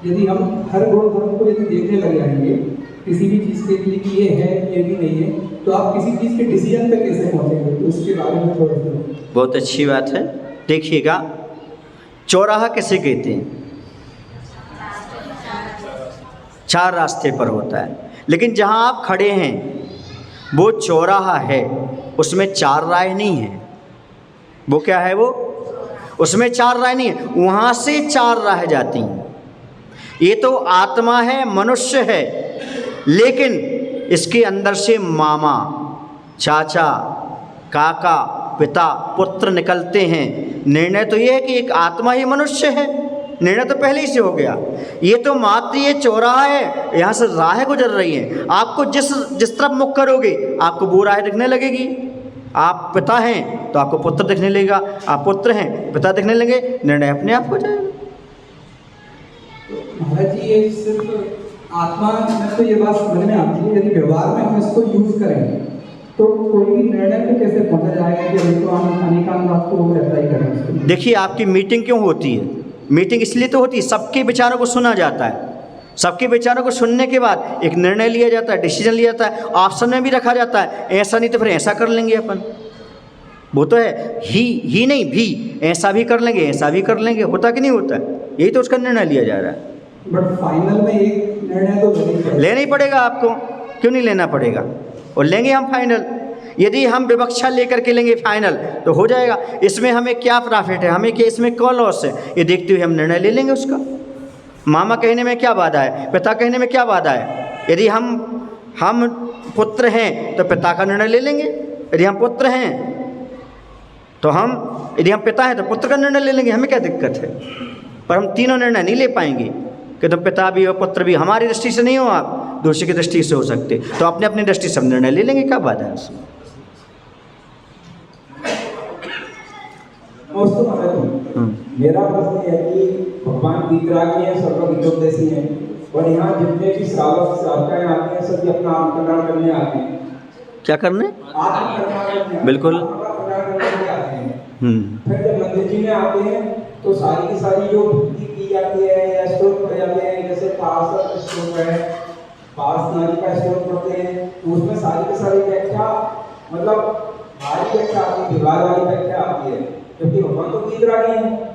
यदि हम हर गुण धर्म को यदि देखने लग जाएंगे किसी भी चीज़ के लिए कि ये है ये भी नहीं है, तो आप किसी चीज़ के डिसीजन पे कैसे पहुँचेंगे? तो उसके बारे में थोड़ा सा। बहुत अच्छी बात है। देखिएगा, चौराहा किसे कहते हैं? 4 रास्ते पर होता है, लेकिन जहाँ आप खड़े हैं वो चौराहा है, उसमें 4 राह नहीं है। वो क्या है? वो उसमें 4 राह नहीं है, वहाँ से 4 राह जाती हैं। ये तो आत्मा है, मनुष्य है, लेकिन इसके अंदर से मामा, चाचा, काका, पिता, पुत्र निकलते हैं। निर्णय तो ये है कि एक आत्मा ही मनुष्य है, निर्णय तो पहले ही से हो गया। ये तो मात्र ये चौराहा है, यहाँ से राह गुजर रही है। आपको जिस तरफ मुख करोगे आपको वो राह दिखने लगेगी। आप पिता हैं तो आपको पुत्र दिखने लगेगा, आप पुत्र हैं पिता दिखने लगे, निर्णय अपने आप हो जाएगा। महाराज जी ये सिर्फ आत्मा में तो ये बात समझ में आती है, यदि व्यवहार में हम इसको यूज करेंगे तो कोई भी निर्णय पे कैसे पहुंचा जाएगा कि अभी तो हम अनेकांतवाद को अप्लाई करें? देखिए, आपकी मीटिंग क्यों होती है? मीटिंग इसलिए तो होती है, सबके विचारों को सुना जाता है। सबके विचारों को सुनने के बाद एक निर्णय लिया जाता है, डिसीजन लिया जाता है, ऑप्शन में भी रखा जाता है। ऐसा नहीं तो फिर ऐसा कर लेंगे अपन, वो तो है ही नहीं भी, ऐसा भी कर लेंगे, ऐसा भी कर लेंगे, होता कि नहीं होता? यही तो उसका निर्णय लिया जा रहा है। बट फाइनल में एक निर्णय तो लेना ही पड़ेगा आपको, क्यों नहीं लेना पड़ेगा? और लेंगे हम फाइनल। यदि हम विवक्षा लेकर के लेंगे फाइनल तो हो जाएगा। इसमें हमें क्या प्रॉफिट है, हमें क्या इसमें क्या लॉस है, ये देखते हुए हम निर्णय ले लेंगे उसका। मामा कहने में क्या बाधा है, पिता कहने में क्या बाधा है? यदि हम पुत्र हैं तो पिता का निर्णय ले लेंगे, यदि हम पुत्र हैं तो यदि हम पिता हैं तो पुत्र का निर्णय ले लेंगे, हमें क्या दिक्कत है? पर हम तीनों निर्णय नहीं ले पाएंगे कि तुम पिता भी हो पुत्र भी। हमारी दृष्टि से नहीं हो, आप दूसरे की दृष्टि से हो सकते, तो अपने अपनी दृष्टि से हम निर्णय ले लेंगे, क्या बात है उसमें? मेरा प्रश्न है कि भगवान वितरागी है, सर्वहितोपदेशी है, और यहाँ जितने भी श्रावकाएं आते हैं सभी अपना आत्मकल्याण करने आते हैं। क्या करने? आत्मकल्याण, बिल्कुल। आत्मकल्याण करने आते हैं। फिर जब मंदिर जी में आते हैं तो सारी की सारी जो भक्ति की जाती है या स्तोत्र पढ़े जाते हैं, जैसे पार्षद का स्तोत्र है, पार्ष नारी का स्तोत्र पढ़ते हैं, तो उसमें सारी की सारी व्याख्या मतलब भारी व्याख्या आती है, दीवार वाली व्याख्या आती है, जबकि भगवान तो वीतरागी है।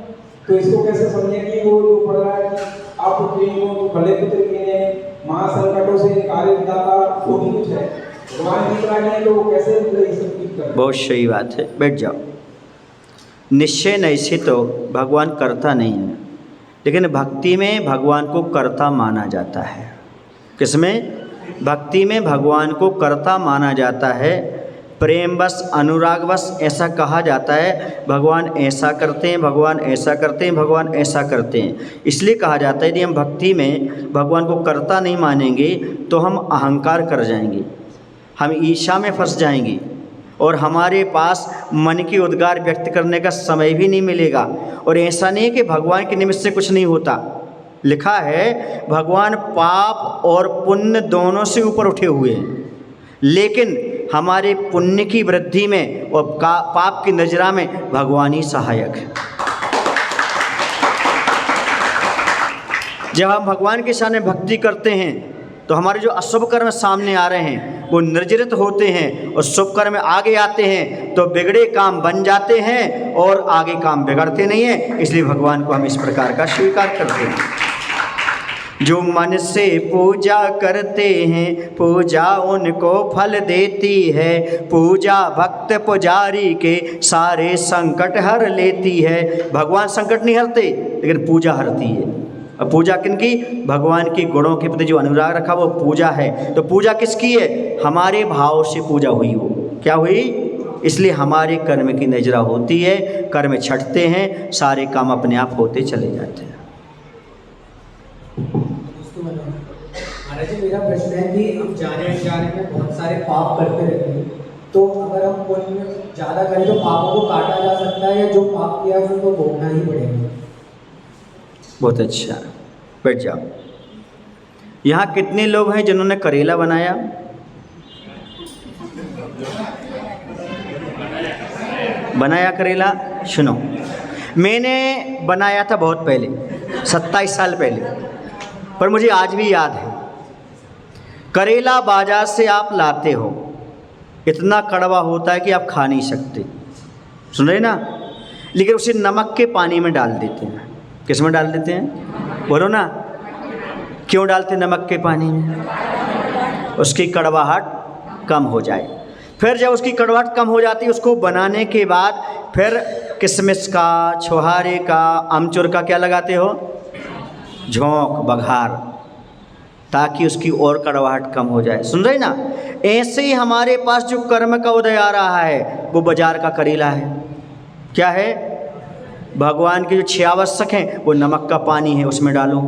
तो इसको कैसे समझें कि वो जो पढ़ रहा है कि आप पुत्री को भले पुत्र के लिए महा संकटों से निकाले दाता, वो भी कुछ है, भगवान वीतरागी है, तो वो कैसे ये सब चीज कर? बहुत सही बात है, बैठ जाओ। निश्चय नैसे तो भगवान करता नहीं है, लेकिन भक्ति में भगवान को कर्ता माना जाता है। किसमें? भक्ति में भगवान को कर्ता माना जाता है। प्रेम बस, अनुराग बस ऐसा कहा जाता है, भगवान ऐसा करते हैं, भगवान ऐसा करते हैं, भगवान ऐसा करते हैं। इसलिए कहा जाता है यदि हम भक्ति में भगवान को कर्ता नहीं मानेंगे तो हम अहंकार कर जाएंगे, हम ईर्ष्या में फंस जाएंगे और हमारे पास मन की उद्गार व्यक्त करने का समय भी नहीं मिलेगा। और ऐसा नहीं है कि भगवान के निमित्त से कुछ नहीं होता। लिखा है भगवान पाप और पुण्य दोनों से ऊपर उठे हुए हैं, लेकिन हमारे पुण्य की वृद्धि में और पाप की नजरा में भगवान ही सहायक है। जब हम भगवान के सामने भक्ति करते हैं तो हमारे जो अशुभ कर्म सामने आ रहे हैं वो निर्जरित होते हैं और शुभ कर्म आगे आते हैं, तो बिगड़े काम बन जाते हैं और आगे काम बिगड़ते नहीं हैं। इसलिए भगवान को हम इस प्रकार का स्वीकार करते हैं। जो मन से पूजा करते हैं पूजा उनको फल देती है, पूजा भक्त पुजारी के सारे संकट हर लेती है। भगवान संकट नहीं हरते, लेकिन पूजा हरती है। अब पूजा किनकी? भगवान के गुणों के प्रति जो अनुराग रखा वो पूजा है। तो पूजा किसकी है? हमारे भाव से पूजा हुई। वो क्या हुई? इसलिए हमारे कर्म की नजरा होती है, कर्म छटते हैं, सारे काम अपने आप होते चले जाते हैं। महाराज जी, मेरा प्रश्न है कि हम जाने अनजाने में बहुत सारे पाप करते रहते हैं, तो अगर हम पुण्य ज़्यादा करें तो पापों को काटा जा सकता है, या जो पाप किया है उसको भोगना ही पड़ेगा? बहुत अच्छा, बैठ जाओ। यहाँ कितने लोग हैं जिन्होंने करेला बनाया? बनाया करेला? सुनो, मैंने बनाया था बहुत पहले, 27 साल पहले, पर मुझे आज भी याद है। करेला बाजार से आप लाते हो, इतना कड़वा होता है कि आप खा नहीं सकते, सुन रहे ना? लेकिन उसे नमक के पानी में डाल देते हैं। किस में डाल देते हैं? बोलो ना, क्यों डालते हैं नमक के पानी में? उसकी कड़वाहट कम हो जाए। फिर जब उसकी कड़वाहट कम हो जाती है, उसको बनाने के बाद फिर किशमिश का, छुहारे का, अमचूर का क्या लगाते हो? झोंक, बघार, ताकि उसकी और कड़वाहट कम हो जाए। सुन रहे ना? ऐसे ही हमारे पास जो कर्म का उदय आ रहा है वो बाजार का करेला है। क्या है? भगवान के जो 6 आवश्यक हैं वो नमक का पानी है, उसमें डालो।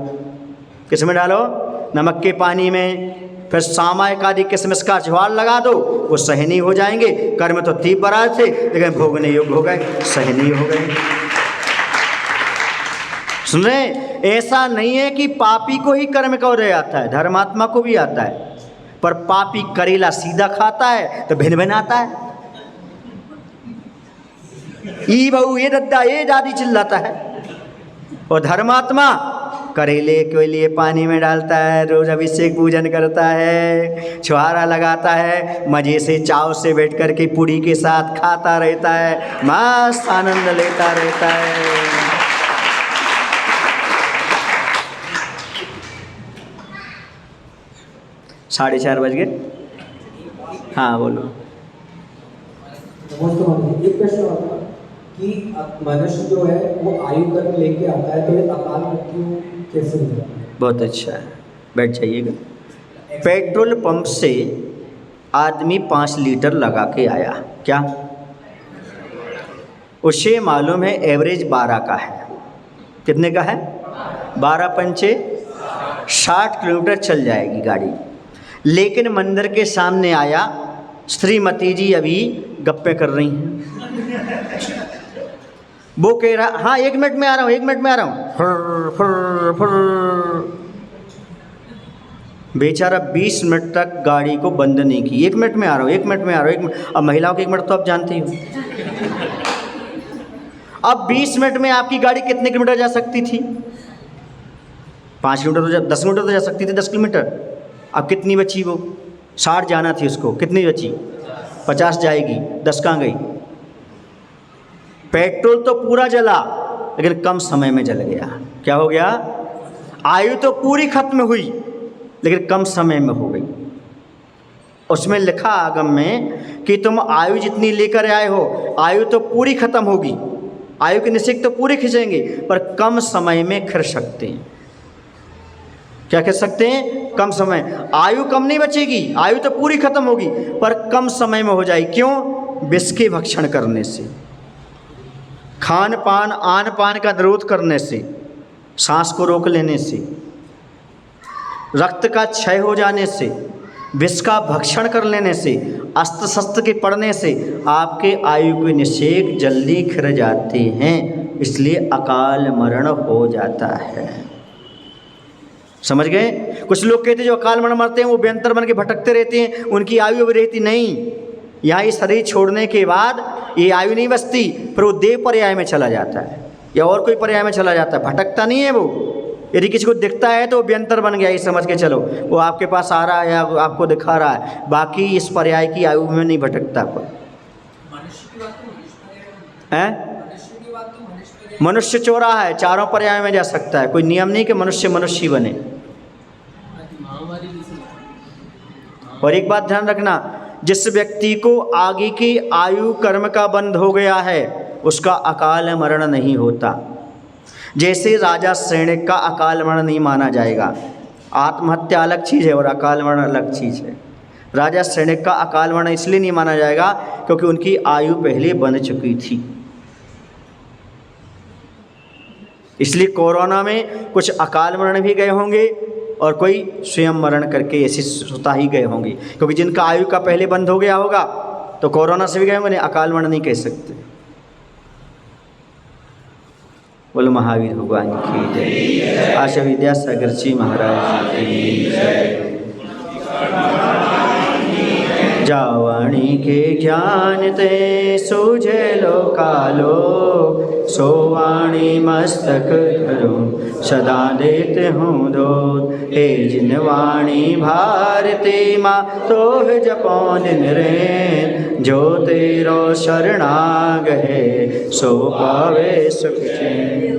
किस में डालो? नमक के पानी में। फिर सामायिक आदि किशमिश का ज्वार लगा दो, वो सहनीय हो जाएंगे। कर्म तो 30 बराबर थे, लेकिन भोगने योग्य हो गए, सहनीय हो गए। सुन रहे? ऐसा नहीं है कि पापी को ही कर्म का उदय आता है, धर्मात्मा को भी आता है। पर पापी करेला सीधा खाता है तो भिन भिन आता है, ई बहू, ये दद्दा, ये दादी चिल्लाता है। और धर्मात्मा करेले के लिए पानी में डालता है, रोज अभिषेक पूजन करता है, छुहारा लगाता है, मजे से चाव से बैठ कर के पूरी के साथ खाता रहता है, मस्त आनंद लेता रहता है। साढ़े 4 बज गए। हाँ बोलो। एक प्रश्न होता कि मनुष्य जो है वो आयु कर्म लेके आता है, तो ये अकाल मृत्यु कैसे होता है? बहुत अच्छा है, बैठ जाइएगा। पेट्रोल पंप से आदमी 5 लीटर लगा के आया, क्या उसे मालूम है एवरेज 12 का है? कितने का है? 12 पंचे 60 किलोमीटर चल जाएगी गाड़ी। लेकिन मंदिर के सामने आया, श्रीमती जी अभी गप्पे कर रही हैं। वो कह रहा, हाँ 1 मिनट में आ रहा हूँ, 1 मिनट में आ रहा हूँ। फुर फुर फुर। बेचारा 20 मिनट तक गाड़ी को बंद नहीं की। 1 मिनट में आ रहा हूँ, 1 मिनट में आ रहा हूँ, 1 मिनट। अब महिलाओं के 1 मिनट तो आप जानते हो। अब 20 मिनट में आपकी गाड़ी कितने किलोमीटर जा सकती थी? 5 किलोमीटर तो 10 किलोमीटर तो जा सकती थी, 10 किलोमीटर। अब कितनी बची वो? 60 जाना थी उसको, कितनी बची? 50 जाएगी, 10 कहाँ गई? पेट्रोल तो पूरा जला लेकिन कम समय में जल गया। क्या हो गया? आयु तो पूरी खत्म हुई लेकिन कम समय में हो गई। उसमें लिखा आगम में कि तुम आयु जितनी लेकर आए हो, आयु तो पूरी खत्म होगी, आयु के निश्चित तो पूरे खिंचेंगे, पर कम समय में खिर सकते हैं। क्या कह सकते हैं? कम समय। आयु कम नहीं बचेगी, आयु तो पूरी खत्म होगी, पर कम समय में हो जाएगी। क्यों? विष के भक्षण करने से, खान पान आन पान का निरोध करने से, सांस को रोक लेने से, रक्त का क्षय हो जाने से, विष का भक्षण कर लेने से, अस्त्र शस्त्र के पड़ने से आपके आयु के निषेक जल्दी खिर जाते हैं, इसलिए अकाल मरण हो जाता है। समझ गए? कुछ लोग कहते हैं जो अकाल मरण मरते हैं वो बेंतर बन के भटकते रहते हैं, उनकी आयु अब रहती नहीं। यहाँ इस शरीर छोड़ने के बाद ये आयु नहीं बचती, फिर वो देव पर्याय में चला जाता है या और कोई पर्याय में चला जाता है, भटकता नहीं है वो। यदि किसी को दिखता है तो वो बेंतर बन गया, ये समझ के चलो, वो आपके पास आ रहा है या आपको दिखा रहा है, बाकी इस पर्याय की आयु में नहीं भटकता कोई। मनुष्य चौरा है, चारों पर्याय में जा सकता है, कोई नियम नहीं कि मनुष्य मनुष्य ही बने। और एक बात ध्यान रखना, जिस व्यक्ति को आगे की आयु कर्म का बंध हो गया है उसका अकाल मरण नहीं होता। जैसे राजा सैनिक का अकाल मरण नहीं माना जाएगा। आत्महत्या अलग चीज़ है और अकाल मरण अलग चीज़ है। राजा सैनिक का अकाल मरण इसलिए नहीं माना जाएगा क्योंकि उनकी आयु पहले बन चुकी थी। इसलिए कोरोना में कुछ अकाल मरण भी गए होंगे और कोई स्वयं मरण करके ऐसे सुता ही गए होंगे, क्योंकि जिनका आयु का पहले बंद हो गया होगा तो कोरोना से भी गए होंगे, अकाल मरण नहीं कह सकते। बोलो महावीर भगवान की जय। आशा विद्या सागर जी महाराज की जय। जावाणी के ज्ञान ते सूझे लोकालो, सोवाणी मस्तक धरो सदा देते हूँ दो। हे जिन वाणी भारती माँ तोह जपो दिन रैन, जो तेरो शरणाग है सो पावे सुख चैन।